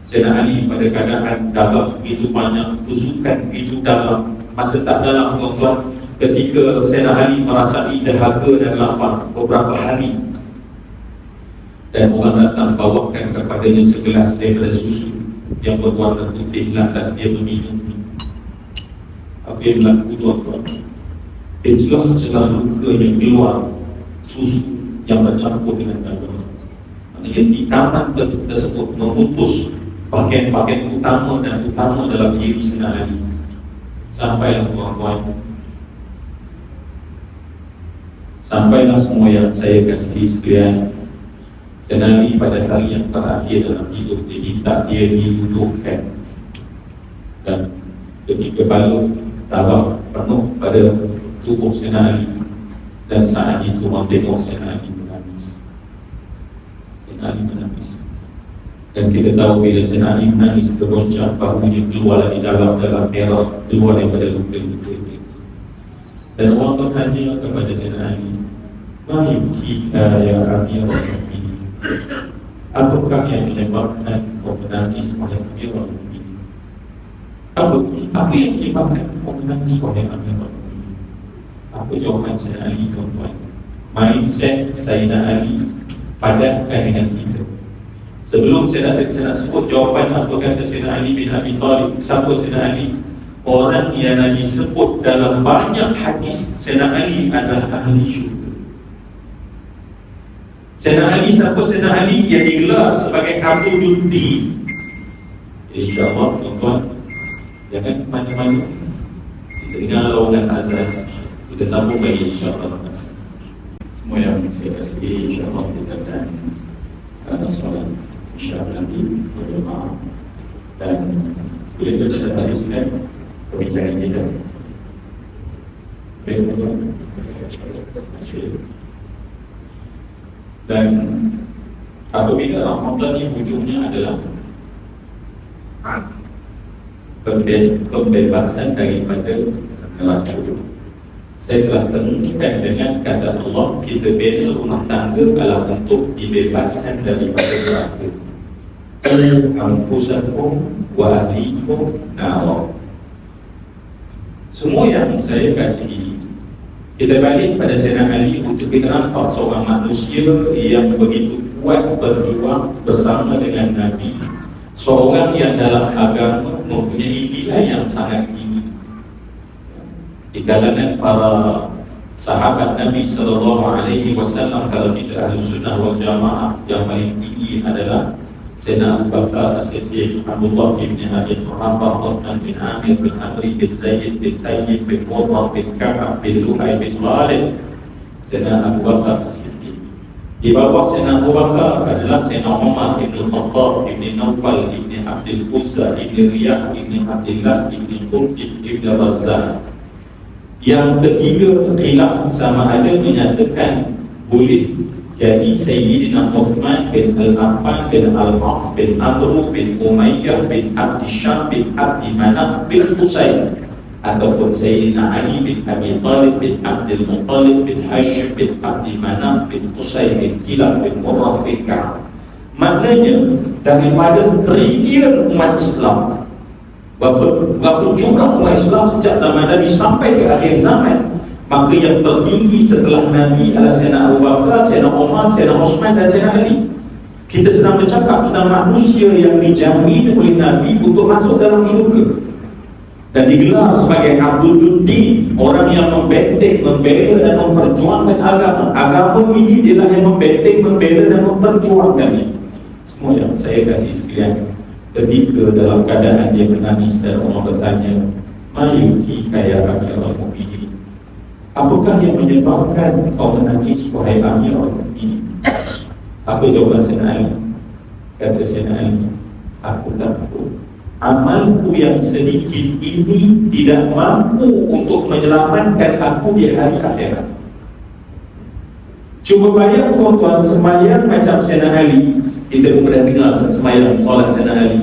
Sayyidina Ali pada keadaan darah begitu banyak, tusukan begitu dalam, masa tak dalam tuan-tuan, ketika Sayyidina Ali merasai dahaga dan lapar beberapa hari, dan orang datang bawakan kepadanya segelas daripada susu yang berwarna putih, lantas dia meminum. Apa yang berlaku tuan-tuan? Di celah-celah luka yang keluar susu yang bercampur dengan darah. Maksudnya tikaman tersebut memutus bahagian-bahagian utama dalam diri Sayyidina Ali. Sampailah tuan-tuan, sampailah semua yang saya kasihi sekalian, Sayyidina Ali pada hari yang terakhir dalam hidup dia minta dia didudukkan, dan ketika balut darah penuh pada tubuh Sayyidina Ali, dan saat itu orang tengok Sayyidina Ali menangis. Sayyidina Ali menangis, dan kita tahu bila Sayyidina Ali menangis, teroncak bahunya keluar dari dalam merah, keluar daripada luka-luka itu. Dan orang bertanya kepada Sayyidina Ali, "Ma yubkika ya Amirul Mukminin?" Apakah yang menyebabkan kau menangis wahai Amirul Mukminin? Apa yang menyebabkan kau menangis wahai Amirul Mukminin? Apa jawaban Sayyidina Ali tuan-tuan? Mindset Sayyidina Ali padatkan dengan kita. Sebelum saya nak sebut jawapan apa kata Sayyidina Ali bin Abi Thalib, siapa Sayyidina Ali? Orang yang Nabi sebut dalam banyak hadis Sayyidina Ali adalah ahli syurga. Sayyidina Ali, siapa Sayyidina Ali? Yang digelar sebagai Abududdin. InsyaAllah tuan-tuan, jangan ke mana-mana, kita dengar lawangan azan, kita sambung lagi insyaAllah. Semua yang saya kasih insyaAllah kita akan solat insyaAllah nanti berdoa, dan boleh kita habiskan perbincangan kita. Baik tuan-tuan, terima kasih. Dan apabila Ramadan ini hujungnya adalah pembebasan daripada neraka. Saya telah temukan dengan kata Allah, kita bina rumah tangga adalah untuk dibebaskan daripada neraka. Anfusakum wa ahlikum nar. Semua yang saya kasih, kita balik pada Sayyidina Ali untuk kita nampak seorang manusia yang begitu kuat berjuang bersama dengan Nabi, seorang yang dalam agama mempunyai nilai yang sangat tinggi. Di kalangan para sahabat Nabi SAW, kalau kita ahli sunnah wal jamaah, yang paling tinggi adalah Sayyidina Abu Bakar As-Siddiq, Abdullah bin Abi Quhafah, Uthman bin Amir bin Amri bin Zaid bin Tayyib bin Murrah bin Ka'ab bin Lu'ay bin Ghalib. Sayyidina Abu Bakar As-Siddiq. Di bawah Sayyidina Abu Bakar adalah Sayyidina Umar bin Khattab, bin Naufal, bin Abdul Uzza, bin Riyah, bin Abdullah, bin Qutb, bin Razzaq. Yang ketiga khilaf sama ada menyatakan boleh jadi Sayyidina Uthman bin Al-Affan bin Al-As bin Amr bin Umayyah bin Abdi Syam bin Abdi Manaf bin Husayn, ataupun Sayyidina Ali bin Abi Talib bin Abdul Muttalib bin Hashim bin Abdi Manaf bin Husayn bin Kilab bin Murrah bin Ka'ab. Maknanya daripada triliun umat Islam, berapa jumlah umat Islam sejak zaman Nabi sampai ke akhir zaman, maka yang tertinggi setelah Nabi adalah Sayyidina Abu Bakar, Sayyidina Umar, Sayyidina Uthman dan Sayyidina Ali. Kita sedang bercakap tentang manusia yang dijamin oleh Nabi untuk masuk dalam syurga dan digelar sebagai Abdul-Din, orang yang membenteng, membela dan memperjuangkan agama. Agama ini dia yang membenteng, membela dan memperjuangkannya. Semua yang saya kasih sekalian, ketika dalam keadaan dia menangis dan Allah bertanya, "Mayuki kaya kami orang mukminin?" Apakah yang menyebabkan kau menangis wahai kami orang mukminin? Apa jawaban Sayyidina Ali? Kata Sayyidina Ali, aku takut amalku yang sedikit ini tidak mampu untuk menyelamatkan aku di hari akhirat. Cuba bayang tuan-tuan, sembahyang macam Sayyidina Ali. Kita pernah dengar sembahyang solat Sayyidina Ali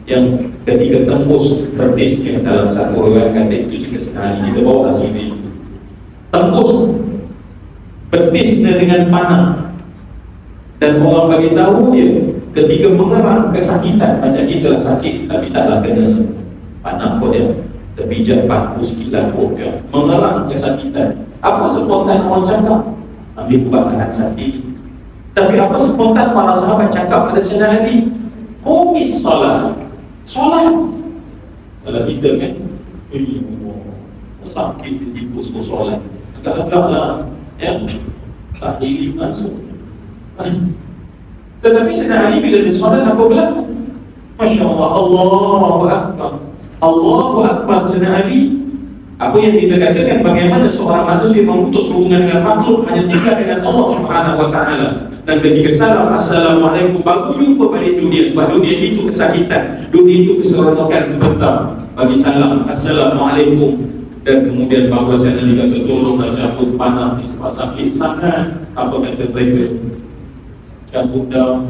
yang ketika tembus berdisnya dalam satu riwayat kata itu juga Sayyidina Ali. Kita bawa sini, tembus betisnya dengan panah, dan orang bagi tahu dia ketika mengerang kesakitan macam kita lah sakit, tapi taklah kena panah kau dia terpijak paku sikit lah kau dia mengerang kesakitan. Apa spontan orang cakap? Ambil ubat tahan sakit. Tapi apa spontan para sahabat cakap pada Sayyidina Ali? Qomis salat. Solat. Kalau kita kan, sakit tipu semua solat. Agak-agaklah ya, tak diri langsung. Tetapi Sayyidina Ali bila dia solat apa berlaku? Masya Allah, Allahu Akbar, Allahu Akbar. Sayyidina Ali, apa yang kita katakan, bagaimana seorang manusia memutus hubungan dengan makhluk hanya tinggal dengan Allah Subhanahu wa ta'ala. Dan ketika salam, Assalamualaikum, baru jumpa balik dunia. Sebab dunia itu kesakitan, dunia itu keseronokan sebentar. Bagi salam, Assalamualaikum. Dan kemudian bahawa saya nanti kata tolonglah cabut panah ni sebab sakit sangat. Apa kata mereka? Cabut dah.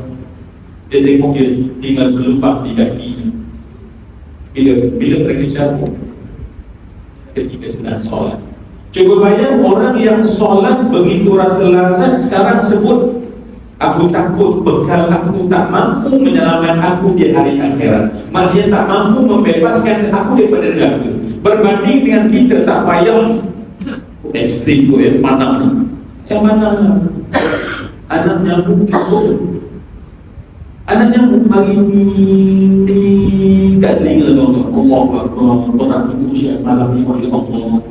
Dia tengok dia tinggal berlubang di kakinya. Bila mereka cabut ketika sedang solat. Cuba bayang orang yang solat begitu rasa lazat, sekarang sebut aku takut bekal aku tak mampu menyelamatkan aku di hari akhirat. Mak dia tak mampu membebaskan aku daripada neraka. Berbanding dengan kita tak payah ekstrim tu yang mana ni. Yang mana anak nyamuk itu, anak nyamuk hari ni kat telinga tuan-tuan. Allah Akbar, tuan-tuan usia malam ni oleh Allah.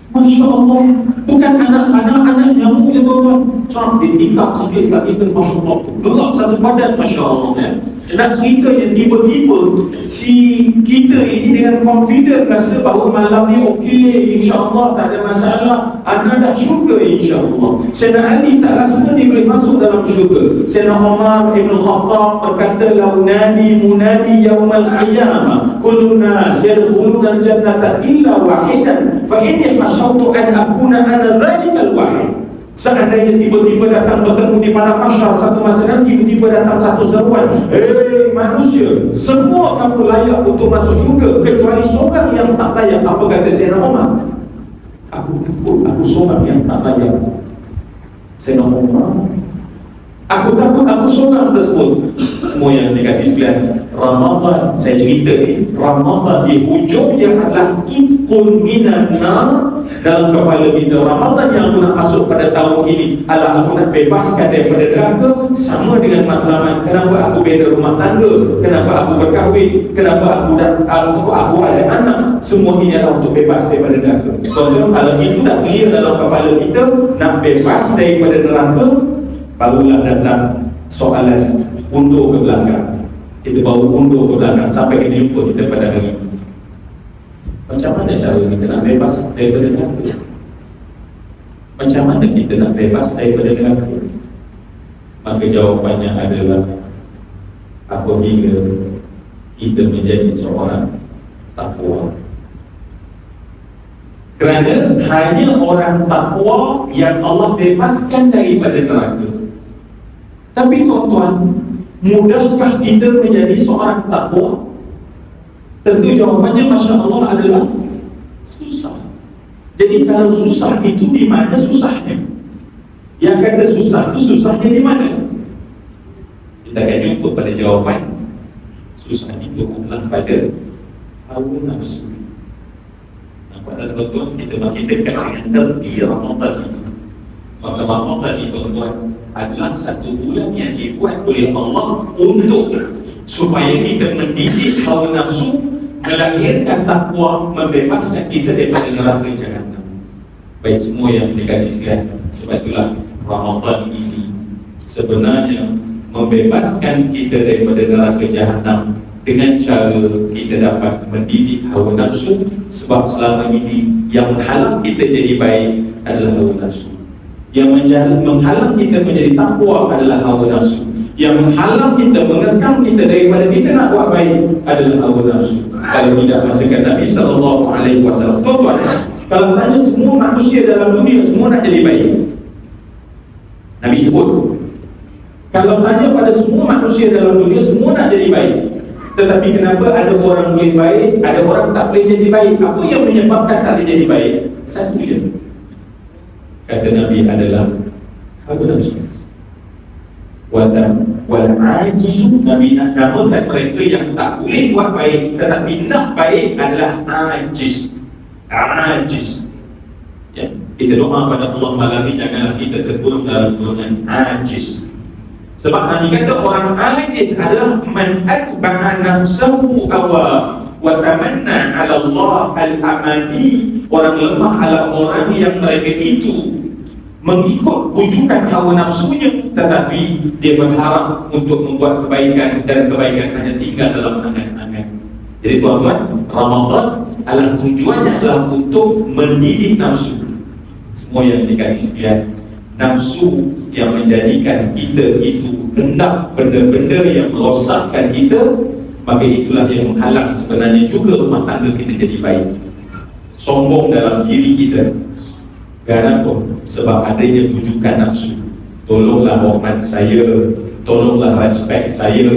Masya Allah, bukan anak-anak nyamuk ya tuan-tuan. Sampai tingkap sikit kat kita, Masya Allah, gerak satu badan, Masya Allah ya. Nak cerita yang tiba-tiba si kita ini dengan confident rasa bahawa malam ni okey, insya-Allah tak ada masalah, anda dah syurga insya-Allah. Sayyidina Ali tak rasa dia boleh masuk dalam syurga. Sayyidina Umar Ibn Khattab berkata, "Launani munadi yaumal qiyamah, kullu nas yadkhuluna al-jannata illa wahidan, fa inni khashawtu an akuna ana dhalikal wahid." Seandainya tiba-tiba datang bertemu di padang mahsyar satu masa nanti, tiba-tiba datang satu seruan, hei manusia, semua kamu layak untuk masuk syurga kecuali seorang yang tak layak. Apa kata Sayyidina Umar? Aku takut aku seorang yang tak layak. Sayyidina Umar, aku takut aku seorang tersebut. Semua yang dikasih sekalian, Ramadan, saya cerita ni, Ramadan di hujungnya adalah itqun minan nar. Dalam kepala kita, Ramadan yang aku nak masuk pada tahun ini adalah aku nak bebaskan daripada neraka. Sama dengan matlamat, kenapa aku bina rumah tangga, kenapa aku berkahwin, kenapa aku ada anak, semua ini adalah untuk bebas daripada neraka. Tuan-tuan, kalau itu dah clear dalam kepala kita, nak bebas daripada neraka, barulah datang soalan undur ke belakang. Kita baru undur ke belakang sampai kita jumpa kita pada hari ini. Macam mana cara kita nak bebas daripada neraka? Macam mana kita nak bebas daripada neraka? Maka jawapannya adalah apabila kita menjadi seorang takwa. Kerana hanya orang takwa yang Allah bebaskan daripada neraka. Tapi tuan-tuan, mudahkah kita menjadi seorang takwa? Tentu jawapannya Masya Allah adalah susah. Jadi kalau susah itu di mana susahnya? Yang kata susah itu susahnya di mana? Kita akan jumpa pada jawapan. Susah itu adalah pada hawa nafsu. Pada tuan-tuan, kita makin dekat dengan erti Ramadan itu. Maka Ramadan itu tuan-tuan adalah satu bulan yang dibuat oleh Allah untuk supaya kita mendidik hawa nafsu, melahirkan takwa, membebaskan kita daripada neraka jahanam. Baik semua yang dikasih sekalian, sebab itulah Ramadan ini sebenarnya membebaskan kita daripada neraka jahanam dengan cara kita dapat mendidik hawa nafsu. Sebab selama ini yang menghalang kita jadi baik adalah hawa nafsu. Yang menghalang kita menjadi takwa adalah hawa nafsu. Yang menghalang kita, mengekang kita daripada kita nak buat baik adalah hawa nafsu. Kalau tidak masakan Nabi SAW. Tuan-tuan, kalau tanya semua manusia dalam dunia, semua nak jadi baik. Nabi sebut, kalau tanya pada semua manusia dalam dunia, semua nak jadi baik. Tetapi kenapa ada orang boleh baik, ada orang tak boleh jadi baik? Apa yang menyebabkan tak boleh jadi baik? Satu je. Kata Nabi adalah hawa nafsu. Wal ajizu, Nabi nak namakan mereka yang tak boleh buat baik tetapi nak baik adalah ajiz. Ajiz. Ya, kita doa pada Allah malam ini janganlah kita terburuk dalam golongan ajiz. Sebab Nabi kata orang ajiz adalah man atba'a nafsahu hawa wa tamanna 'ala Allah al-amani. Orang lemah adalah orang yang mereka itu mengikut bujukan hawa nafsunya, tetapi dia berharap untuk membuat kebaikan, dan kebaikan hanya tinggal dalam angan-angan. Jadi tuan-tuan, Ramadan adalah tujuannya adalah untuk mendidik nafsu. Semua yang dikasih sekalian, nafsu yang menjadikan kita itu hendak benda-benda yang merosakkan kita, maka itulah yang menghalang sebenarnya juga rumah tangga kita jadi baik. Sombong dalam diri kita. Kenapa? Sebab adanya bujukan nafsu. Tolonglah hormat saya, tolonglah respect saya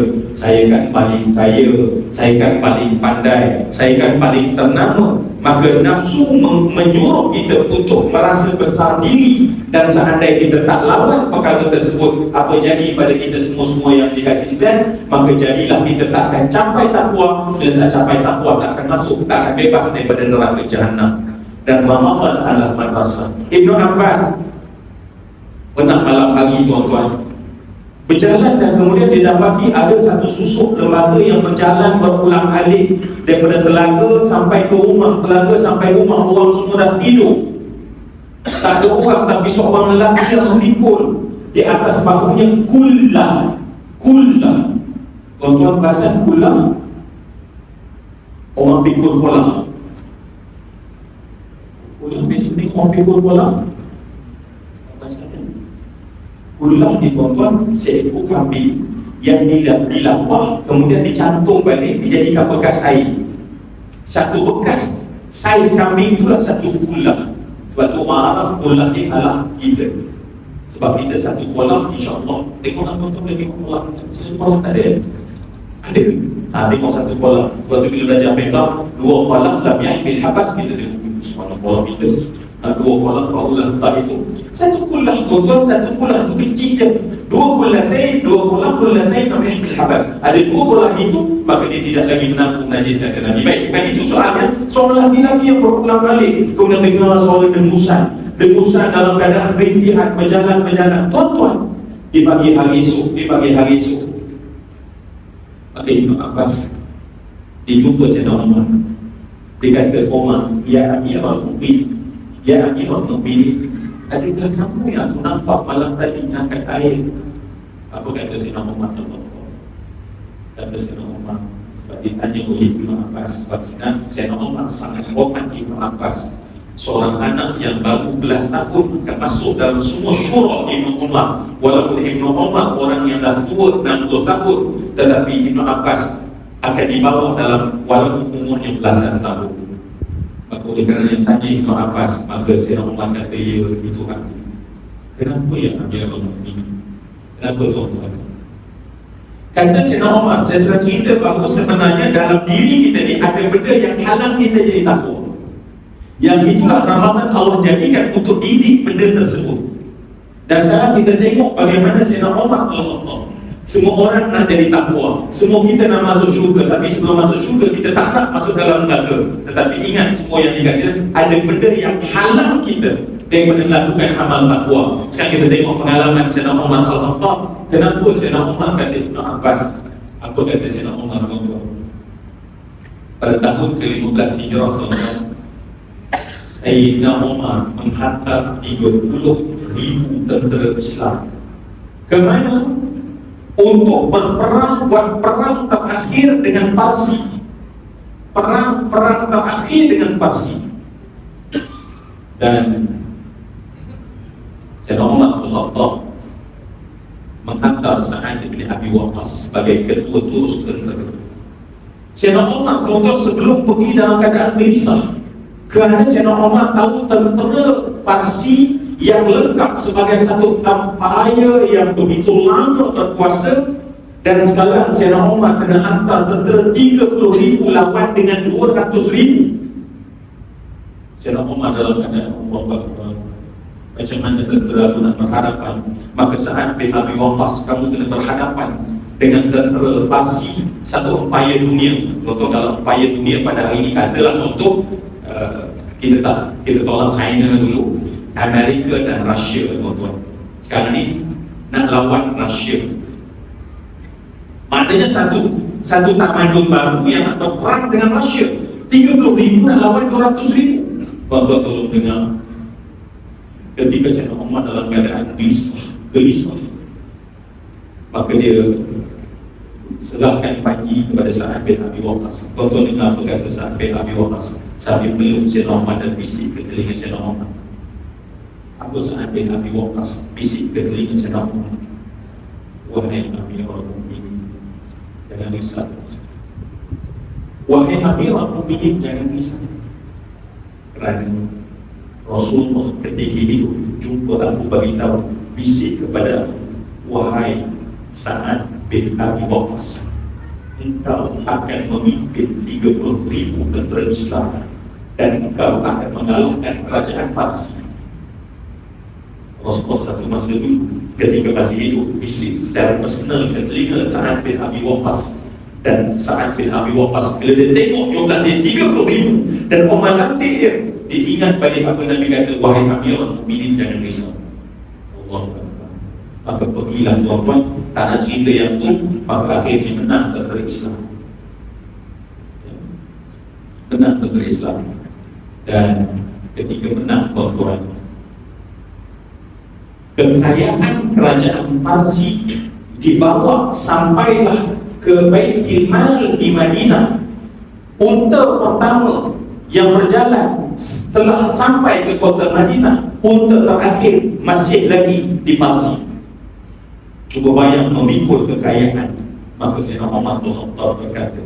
kan paling kaya, saya kan paling pandai, saya kan paling ternama. Maka nafsu menyuruh kita untuk merasa besar diri. Dan seandainya kita tak lawan perkara tersebut, apa jadi pada kita semua yang dikasih sekalian? Maka jadilah kita tak akan capai takwa. Bila tak capai takwa, tak akan masuk, tak akan bebas daripada neraka jahanam. Dan Ramadan adalah madrasah. Ibnu Abbas pernah malam hari tuan-tuan berjalan dan kemudian didapati ada satu susuk lembaga yang berjalan berulang alik daripada telaga sampai ke rumah, telaga sampai rumah. Orang semua dah tidur, tak ada orang, tapi seorang lelaki yang memikul di atas bahunya kullah. Tuan-tuan perasan kullah? Orang pikul bola. Biasanya orang pikul bola. Kullah ni tuan-tuan, seekor kambing yang dilapah kemudian dicantum balik, dijadikan bekas air. Satu bekas saiz kambing itulah satu kullah. Sebab tu orang Arab kullah ni adalah kita. Sebab kita satu kolam, insya-Allah. Tengoklah tuan-tuan, tengok kolam. Satu kolam tak ada. Ada. Tengok satu kolam. Waktu bila belajar fiqh, dua kolam lam yahmil habas, kita tengok semua kolam itu. Dua kolam barulah tak itu. Satu kolam tuan-tuan, satu kolam itu kecil je. Dua kolam kullatain lam yahmil habas. Ada dua kolam itu, maka dia tidak lagi menampung najis yang kena. Baik, bukan itu soalnya. Soal laki-laki yang berulang kali kemudian dengar suara dengusan dalam keadaan rintihan berjalan. Tuan-tuan, di pagi hari esok, maka Ibn Abbas dijumpa Sayyidina Umar. Dia kata, Umar, ya Amirul Mukminin, adakah kamu yang aku nampak malam tadi angkat air? Apa kata Sayyidina Umar? Kata Sayyidina Umar, sebab ditanya oleh Ibn Abbas, sebab Sayyidina Umar sangat hormat Ibn Abbas, seorang anak yang baru belas tahun akan masuk dalam semua syura Ibn Umar. Walaupun Ibn Umar orang yang dah tua 60 tahun, tetapi Ibn Abbas akan dibawa dalam walaupun umurnya belasan tahun. Maka oleh kerana yang tanya Ibn Abbas, maka Sayyidina Umar kata, ya itu aku. Kenapa ya Amirul Mukminin? Kenapa tuan-tuan? Kata Sayyidina Umar, saya sudah cerita bahawa sebenarnya dalam diri kita ni ada benda yang halang kita jadi takut. Yang itulah ramalan Allah jadikan untuk didik benda tersebut. Dan sekarang kita tengok bagaimana Sayyidina Umar Al-Khattab. Semua orang nak jadi takwa, semua kita nak masuk syurga, tapi sebelum masuk syurga kita tak nak masuk dalam neraka. Tetapi ingat, semua yang dikasih ada benda yang halang kita daripada melakukan amal takwa. Sekarang kita tengok pengalaman Sayyidina Umar Al-Khattab. Kenapa Sayyidina Umar kata Ibn Abbas? Apa kata Sayyidina Umar? Pada tahun ke-15 Hijrah, Sayyidina Umar menghantar 30,000 tentera Islam ke mana? Untuk berperang, buat perang terakhir dengan Parsi. Perang terakhir dengan Parsi. Dan Sayyidina Umar Al-Khattab menghantar Sa'ad bin Abi Waqqas sebagai ketua terus tentera. Sayyidina Umar tuan-tuan sebelum pergi dalam keadaan gelisah, kerana Sayyidina Umar tahu tentera Parsi yang lengkap sebagai satu empire yang begitu lama berkuasa, dan sekarang Sayyidina Umar kena hantar tentera 30,000 lawan dengan 200,000. Sayyidina Umar dalam keadaan macam mana tentera aku nak berhadapan? Maka Sa'ad bin Abi Waqqas, kamu kena berhadapan dengan tentera Parsi, satu empire dunia. Contoh dalam empire dunia pada hari ini, katalah contoh kita tolak China dulu, Amerika dan Rusia, tuan-tuan. Sekarang ni nak lawan Rusia. Maknanya satu tamadun baru yang nak berperang dengan Rusia. 30,000 nak lawan 200,000. Tuan-tuan tolong dengar. Ketika Sayyidina Umar dalam keadaan gelisah, maka dia serahkan panji kepada Sa'ad bin Abi Waqqas. Tuan-tuan dengar apa kata Sa'ad bin Abi Waqqas sambil peluk Sayyidina Umar dan bisik ke telinga Sayyidina Umar. Abu Sa'ad bin Abi Waqqas bisik ke telinga Sayyidina Umar, wahai Amirul Mukminin, jangan risau. Wahai Amirul Mukminin, jangan risau. Kerana Rasulullah ketika hidup jumpa aku beritahu, bisik kepada aku, wahai Sa'ad bin Abi Waqqas, engkau akan memimpin 30,000 tentera Islam dan engkau akan mengalahkan kerajaan Parsi. Rasulullah satu masa dulu ketika masih hidup bisik secara personal ke telinga Sa'ad bin Abi Waqqas. Dan Sa'ad bin Abi Waqqas bila dia tengok jumlah dia 30,000 dan Umar nanti dia ingat balik apa Nabi kata, wahai Amirul Mukminin, jangan risau. Allah. Maka pergilah tuan-tuan, tak nak cerita yang tu, maka akhirnya menang tentera Islam. Menang tentera Islam. Dan ketika menang tuan-tuan, kekayaan kerajaan Parsi dibawa sampailah ke Baitul Mal di Madinah. Unta pertama yang berjalan setelah sampai ke kota Madinah, unta terakhir masih lagi di Parsi. Cuba bayang memikul kekayaan. Maka Sayyidina Umar Al-Khattab berkata,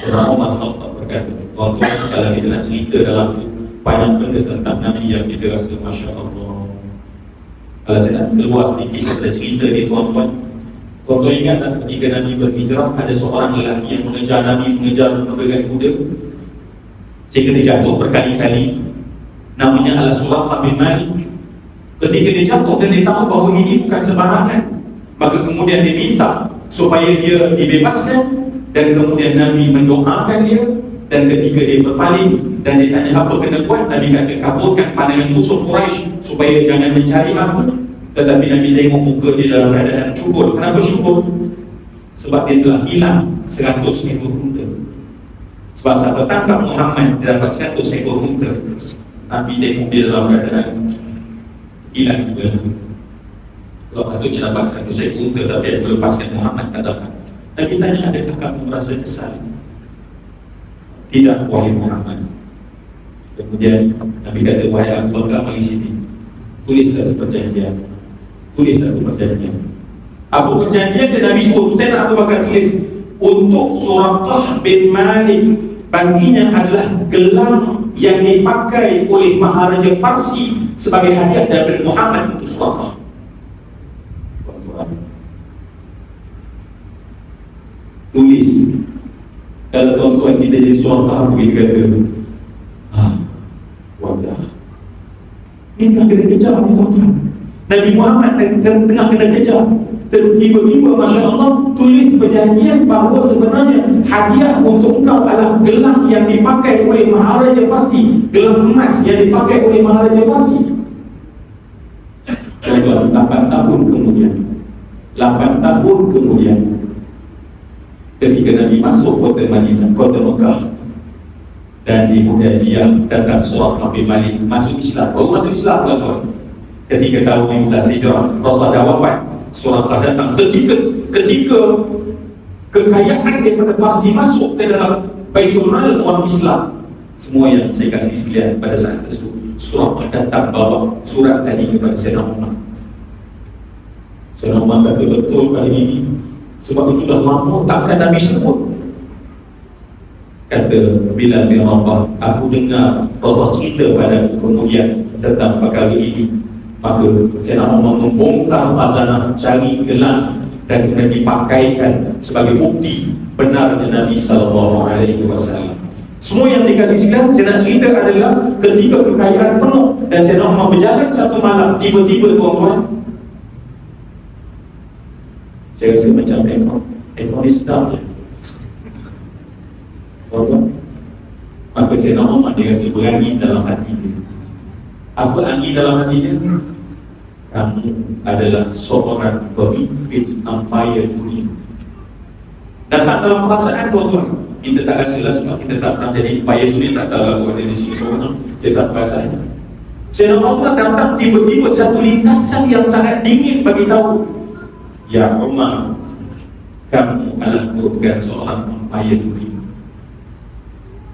tuan-tuan, kalau kita nak cerita dalam itu banyak benda tentang Nabi yang kita rasa Masya Allah. Kalau saya nak keluar sedikit daripada cerita ni tuan-tuan, tuan-tuan ingat tak ketika Nabi berhijrah, ada seorang lelaki yang mengejar Nabi, mengejar menggunakan kuda sehingga dia jatuh berkali-kali. Namanya adalah Suraqah bin Malik. Ketika dia jatuh dan dia tahu bahawa ini bukan sembarangan, maka kemudian dia minta supaya dia dibebaskan, dan kemudian Nabi mendoakan dia. Dan ketika dia berpaling dan dia tanya apa kena buat, Nabi kata kabulkan pandangan musuh Quraisy supaya jangan mencari aku. Tetapi Nabi tengok muka dia dalam keadaan syukur. Kenapa syukur? Sebab dia telah hilang 100 ekor unta. Sebab saat bertangkap Muhammad, dia dapat 100 ekor unta. Nabi tengok dia dalam keadaan hilang juga. Sebab patutnya dapat 100 ekor unta, tapi dia melepaskan Muhammad tak dapat. Nabi tanya, adakah kamu merasa kesal? Tidak, wahai Muhammad. Kemudian Nabi kata, wahai Abu Bakar, mari sini, tulis satu perjanjian. Tulis satu perjanjian. Apa perjanjian? Dan Nabi suruh Husain Abu Bakar tulis untuk Suraqah bin Malik, baginya adalah gelang yang dipakai oleh Maharaja Parsi sebagai hadiah daripada Muhammad untuk Suraqah. Tulis. Kalau tuan-tuan kita jadi Suraqah, apa kita kata? Wadah, ini tengah kena kejar ni tuan-tuan. Nabi Muhammad tengah kena kejar. Tiba-tiba Masya Allah tulis perjanjian bahawa sebenarnya hadiah untuk engkau adalah gelang yang dipakai oleh Maharaja Parsi, gelang emas yang dipakai oleh Maharaja Parsi. Tuan-tuan, 8 tahun kemudian, ketika Nabi masuk kota Madinah, kota Mekah, dan di Hudaybiyah datang Suraqah bin Malik masuk Islam. Baru masuk Islam tuan-tuan. Ketika tahun 15 Hijrah, Rasulullah dah wafat, Suraqah datang. Ketika kekayaan daripada Parsi masuk ke dalam Baitul Mal orang Islam, semua yang saya kasih sekalian pada saat tersebut, Suraqah datang bawa surat tadi kepada Sayyidina Umar. Sayyidina Umar kata, betul kali ini, sebab itulah lama takkan Nabi sebut. Kata Bilal bin Rabah, aku dengar Rasulullah cerita padaku kemudian tentang perkara ini. Maka Sayyidina Umar membongkar khazanah, cari gelang dan kemudian dipakaikan sebagai bukti benarnya Nabi SAW. Semua yang dikasih sekalian, saya nak cerita adalah ketika kekayaan penuh dan Sayyidina Umar berjalan satu malam, tiba-tiba tuan-tuan, saya rasa macam ekor ni sedap je. Maka Sayyidina Umar dia rasa berangin dalam hati dia. Apa angin dalam hati dia? Kamu adalah seorang pemimpin empire dunia. Datang dalam perasaan tuan-tuan. Kita tak rasa sebab kita tak pernah jadi empire dunia, tak tahu aku ada di sini seorang. Saya tak perasan. Sayyidina Umar datang tiba-tiba satu lintasan yang sangat dingin bagi tahu, ya Umar, kamu adalah merupakan seorang empire dunia.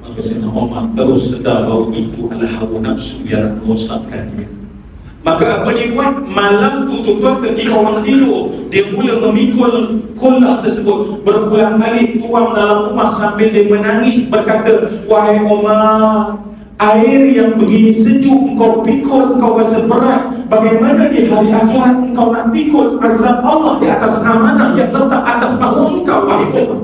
Maka Sayyidina Umar terus sedar bahawa itu adalah hawa nafsu yang merosakkan dia. Maka apa dia buat? Malam tu tuan-tuan, ketika orang tidur, dia mula memikul kullah tersebut, berulang kali tuang dalam rumah sambil dia menangis berkata, wahai Umar, air yang begini sejuk engkau pikul, engkau rasa berat. Bagaimana di hari akhirat engkau nak pikul azab Allah di atas amanah yang letak atas bahu engkau, wahai Umar.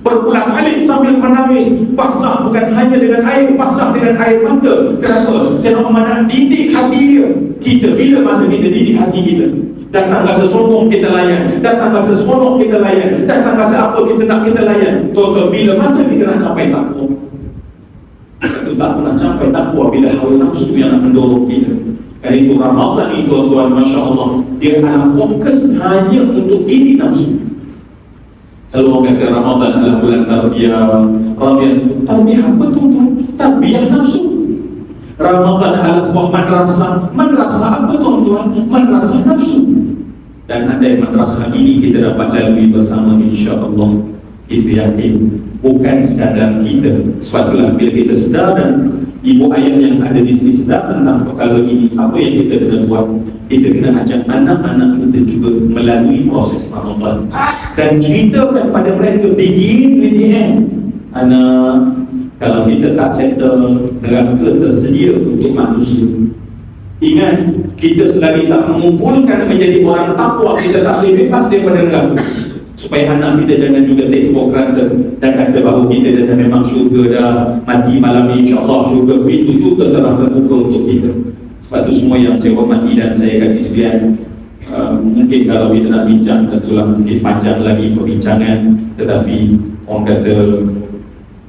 Berulang kali sambil menangis, basah bukan hanya dengan air, basah dengan air mata. Kenapa? Saya nak didik hati dia. Kita bila masa kita didik hati kita, datang rasa sombong kita layan, datang rasa seronok kita layan, datang rasa apa kita nak kita layan. Tuan-tuan, bila masa kita nak capai takwa, kita tak pernah capai takwa bila hawa nafsu yang nak mendorong kita. Kerana itu Ramadan ni tuan-tuan, Masya Allah, dia akan fokus hanya untuk didik nafsu. Selalu orang kata Ramadan adalah bulan tarbiyah. Tarbiyah apa tuan-tuan? Tarbiyah nafsu. Ramadan adalah sebuah madrasah. Madrasah apa tuan-tuan? Madrasah nafsu. Dan ada madrasah ini kita dapat lalui bersama, insya-Allah. Kita yakin bukan sekadar kita. Sebab itulah bila kita sedar dan ibu ayah yang ada di sini sedar tentang perkara ini, apa yang kita kena buat? Kita kena ajak anak-anak kita juga melalui proses Ramadan dan ceritakan pada mereka begin with the end. Anak, kalau kita tak settle, neraka tersedia untuk manusia. Ingat, kita selagi tak mengumpulkan menjadi orang takwa, kita tak boleh bebas daripada neraka. Supaya anak kita jangan juga take for granted dan kata bahawa kita dah memang syurga dah, mati malam ni insyaAllah syurga, pintu syurga telah terbuka untuk kita. Sebab tu semua yang saya hormati dan saya kasih sekalian, mungkin kalau kita nak bincang tentulah mungkin panjang lagi perbincangan, tetapi orang kata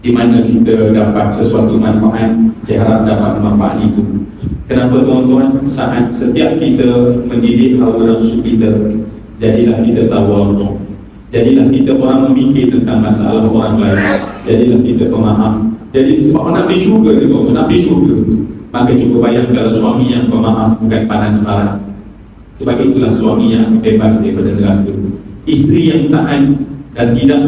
di mana kita dapat sesuatu manfaat, saya harap dapat manfaat itu. Kenapa tuan-tuan? Saat setiap kita mendidik hawa nafsu kita, jadilah kita tawaduk, jadilah kita orang memikir tentang masalah orang lain, jadilah kita pemaaf. Jadi sebab nak pergi syurga tu, nak pergi syurga, maka cuba bayang kalau suami yang pemaaf bukan panas marah. Sebab itulah suami yang bebas daripada neraka. Isteri yang taat dan tidak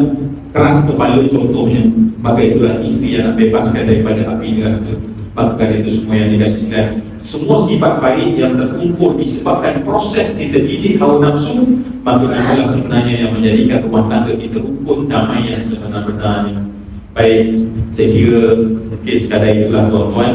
keras kepala contohnya, maka itulah isteri yang nak bebaskan daripada api neraka. Maka itu semua yang dikasih sekalian, semua sifat baik yang terkumpul disebabkan proses kita didik hawa nafsu, maka itulah sebenarnya yang menjadikan rumah tangga kita rukun damai yang sebenar-benarnya. Baik, saya kira mungkin sekadar itulah tuan-tuan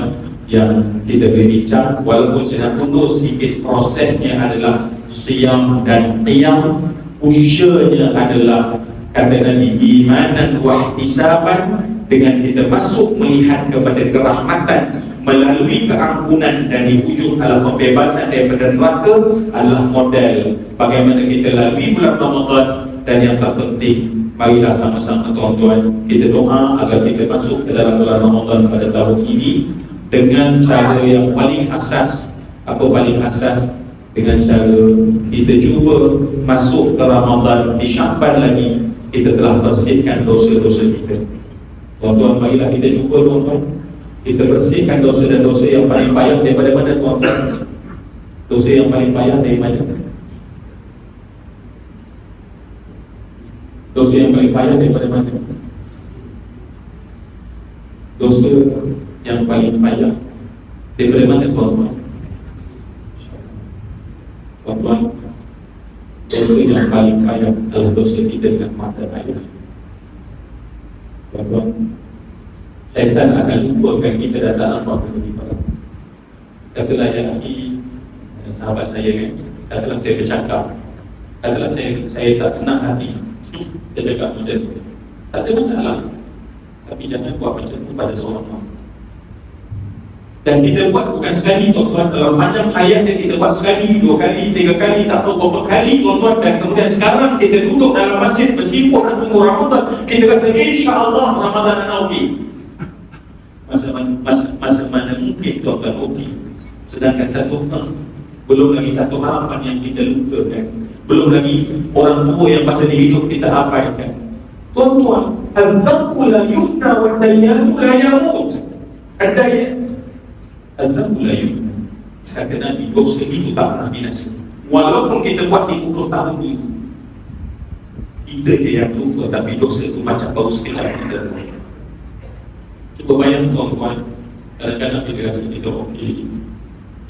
yang kita boleh bincang. Walaupun saya nak undur sedikit, prosesnya adalah siyam dan qiyam, usianya adalah kata Nabi imanan wa ihtisaban, dengan kita masuk melihat kepada kerahmatan melalui keampunan dan di ujung adalah pembebasan daripada neraka, adalah model bagaimana kita lalui bulan Ramadan. Dan yang terpenting, marilah sama-sama tuan-tuan kita doa agar kita masuk ke dalam bulan Ramadan pada tahun ini dengan cara yang paling asas. Apa paling asas? Dengan cara kita cuba masuk ke Ramadan di Sya'ban lagi, kita telah bersihkan dosa-dosa kita. Tuan-tuan, marilah kita cuba tuan-tuan, kita bersihkan dosa dan dosa yang paling payah daripada mana tuan-tuan? Dosa yang paling payah dari mana? Dosa yang paling payah daripada mana? Dosa yang paling payah daripada mana tuan-tuan? Tuan-tuan, dosa yang paling payah adalah dosa kita dengan mata ayah. Tuan-tuan, syaitan akan lupakan kita dan tak nampak kita. Katalah ya akhi, sahabat saya kan, katalah saya bercakap, katalah saya tak senang hati, saya cakap macam tu, tak ada masalah. Tapi jangan buat macam tu pada seorang orang. Dan kita buat bukan sekali tuan-tuan, dalam panjang hayat yang kita buat sekali, 2 kali, 3 kali, tak tahu berapa kali tuan-tuan. Dan kemudian sekarang kita duduk dalam masjid bersibuk nak tunggu Ramadan, kita rasa insya-Allah Ramadan akan okey. Masa mana mungkin tuan-tuan okey? Sedangkan belum lagi satu harapan yang kita lupakan, belum lagi orang tua yang masa di hidup kita abaikan. Tuan-tuan, al-dzaqu la yufna wa dayyanu la yamut. Al-dzaqu la yufna, kata Nabi, dosa itu tak pernah binasa. Walaupun kita buat 50 tahun dulu, kita je yang lupa, tapi dosa itu macam bau sekejap kita. Cuba bayang tuan-tuan, kadang-kadang kita rasa kita okey,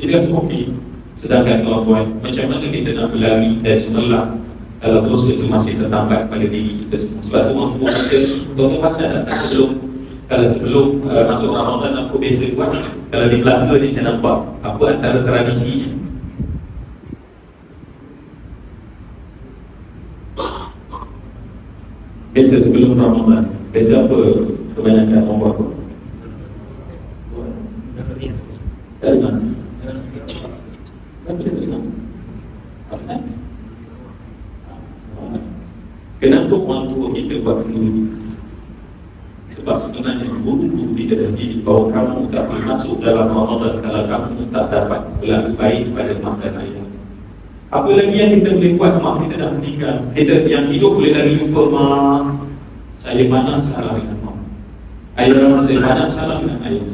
kita rasa okey. Sedangkan tuan-tuan, macam mana kita nak berlari dan semelah kalau dosa itu masih tertambat pada diri kita semua. Sebab tu orang tua kata, tuan-tuan pasal tak sebelum masuk Ramadan aku biasa buat, kalau di Melaka ni saya nampak apa antara tradisinya. Biasa sebelum Ramadan, biasa apa kebanyakan orang buat? Dari mana? Kenapa orang tua kita buat dulu? Sebab sebenarnya guru-guru kita dah didik bahawa kamu tak boleh masuk dalam Ramadan kalau kamu tak dapat berlaku baik pada mak dan ayah. Apa lagi yang kita boleh buat? Mak kita dah meninggal, kita yang hidup boleh lagi lupa mak. Saya mana salah dengan mak, ayah saya mana salah dengan ayah.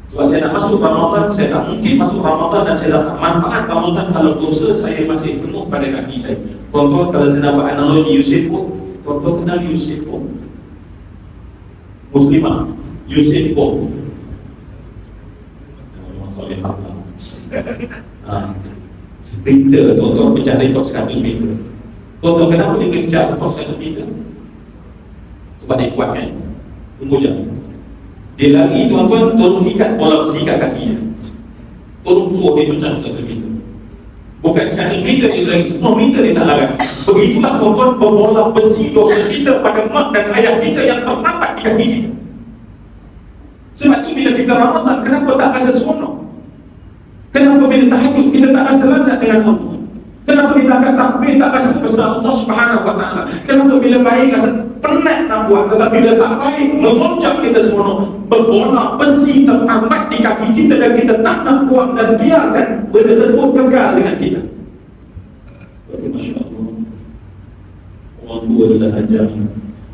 Sebab saya nak masuk Ramadan, saya tak mungkin masuk Ramadan dan saya dapat manfaat Ramadan kalau dosa saya masih penuh pada kaki saya. Tuan-tuan, kalau saya nak buat analogi Yusuf Boh, tuan-tuan kenal Yusuf Boh? Muslimah Yusuf Boh, sprinter, tuan-tuan pecah rekod 100 meter. Tuan-tuan, kenapa dia boleh pecah rekod 100 meter? Sebab dia kuat kan? Tunggu je. Dia lari tuan-tuan, tolong ikat bola besi kat kakinya, tolong suruh dia pecah 100 meter. Bukan 100 meter, dia lagi 10 meter dia tak larang. Begitulah tuan-tuan berbola besi dosa kita pada mak dan ayah kita yang tertambat di kaki kita. Sebab tu bila kita Ramadan, kenapa tak rasa seronok? Kenapa bila tahajud kita tak rasa lazat dengan Allah? Kenapa kita akan takbir tak rasa besar Allah Subhanahu Wa Taala? Kenapa bila baik rasa penat nak buat, tetapi bila tak baik melonjak kita seronok? Berbola besi tertambat di kaki kita dan kita tak nak buat dan biarkan benda tersebut kekal dengan kita. Masya Allah, orang tua adalah ajar.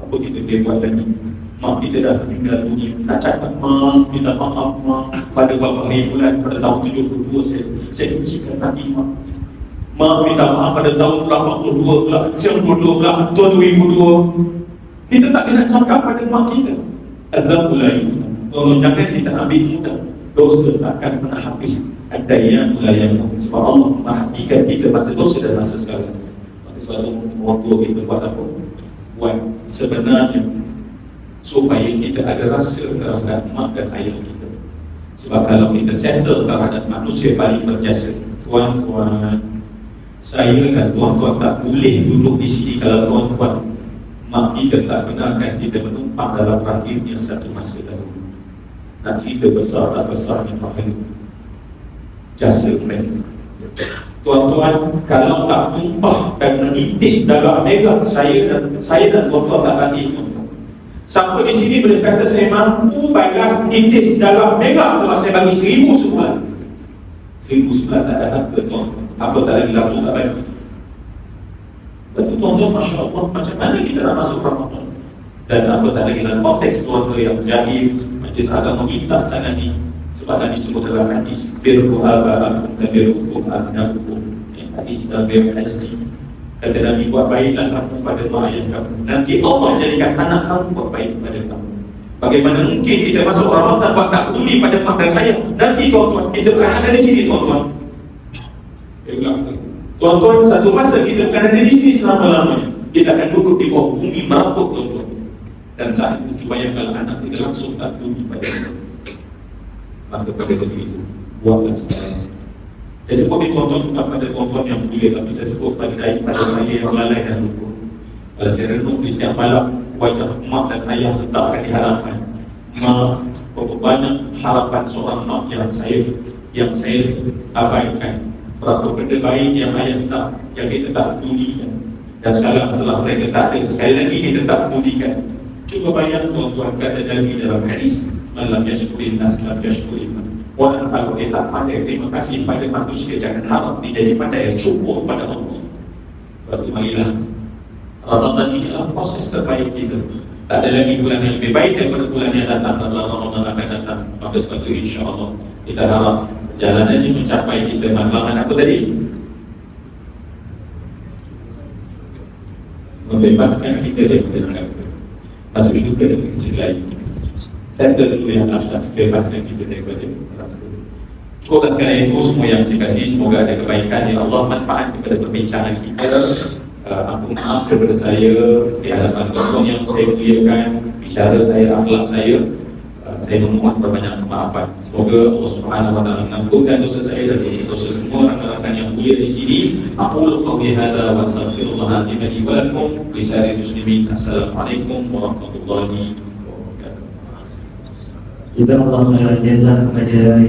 Apa kita boleh buat lagi? Mak kita dah meninggal dunia, nak cakap mak, minta maaf mak. Pada beberapa hari bulan pada tahun 72 saya ucapkan tadi mak. Mak minta maaf pada tahun 82 pula, 92 pula, tahun 2002. Kita tak kena cakap pada mak kita. Adzabul laif. Tolong jangan kita ambil mudah. Dosa takkan pernah habis. Ada yang mulayang. Sebab Allah memperhatikan kita masa dosa dan masa sekarang. Maka selalu orang tua kita buat apa? Buat sebenarnya supaya kita ada rasa terhadap mak dan ayah kita. Sebab kalau kita settle terhadap manusia paling berjasa, tuan-tuan, saya dan tuan-tuan tak boleh duduk di sini kalau tuan-tuan mak kita tak benarkan kita menumpang dalam rahimnya satu masa dahulu. Nak cerita besar tak besarnya pahala jasa mereka. Tuan-tuan, kalau tak tumpah dan menitis darah mereka, saya dan tuan-tuan tak lagi tuan-tuan. Sampai di sini boleh kata saya mampu balas nitis darah mereka sebab saya bagi 1000 sebulan. 1000 sebulan tak ada harga tuan-tuan. Apa tak lagi langsung tak bagi. Betul tuan-tuan, Masya Allah, macam mana kita nak masuk Ramadan? Dan apa tak lagi dalam konteks tuan-tuan yang jahil, majlis agama kita sangat ni. Sebab Nabi sebut dalam hadis, birru aba'akum dan birru abna'akum. Hadis dalam BMSG. Kata Nabi, buat baiklah kamu pada mak ayah kamu. Nanti Allah jadikan anak kamu buat baik pada kamu. Bagaimana mungkin kita masuk Ramadan buat tak peduli pada mak dan ayah? Nanti tuan-tuan, kita berada di sini tuan-tuan. Saya ulang. Tuan-tuan, satu masa kita bukan ada di sini selama-lamanya. Kita akan duduk di bawah bumi merapuk tuan-tuan. Dan saat itu bayangkanlah anak kita langsung tak peduli pada kita. Maka pada begitu, buatlah sekarang. Saya sebut ni tuan-tuan bukan pada tuan-tuan yang mulia, tapi saya sebut pada saya yang lalai dan lupa. Kalau saya renung di setiap malam, wajah mak dan ayah letakkan di harapan. Mak, berapa banyak harapan seorang mak yang saya abaikan. Berapa benda baik yang ayah tak, yang kita tak pedulikan. Dan sekarang setelah mereka tak ada, sekali lagi kita tak pedulikan. Cuba bayang tuan-tuan, kata Nabi dalam hadis, malam yashkurin nas lam yashkurin. Orang kalau dia tak pandai terima kasih pada manusia, jangan harap dia jadi pandai syukur pada Allah. Berarti marilah Ramadan ini adalah proses terbaik kita. Tak ada lagi bulan yang lebih baik daripada bulan yang datang. Dan Ramadan akan datang. Maka sebab itu insya-Allah kita harap perjalanan ini mencapai kita matlamat apa tadi? Membebaskan kita daripada neraka, masuk syurga dan kecil lain. Center dulu yang asas bebaskan kita daripada neraka. Cukup sekali itu semua yang saya kasih, semoga ada kebaikan. Ya Allah manfaat kepada perbincangan kita. Ampun maaf kepada saya di hadapan tuan yang saya muliakan, bicara saya, akhlak saya memohon berbanyak kemaafan. Semoga Allah Subhanahu Wa Taala mengampunkan dosa saya dan dosa semua rakan-rakan yang mulia di sini. Aqulu qawli hadza wa astaghfirullah azim li wa lakum li sa'iril muslimin. Assalamualaikum warahmatullahi wabarakatuh. Jazakallahu khairan jazaa kepada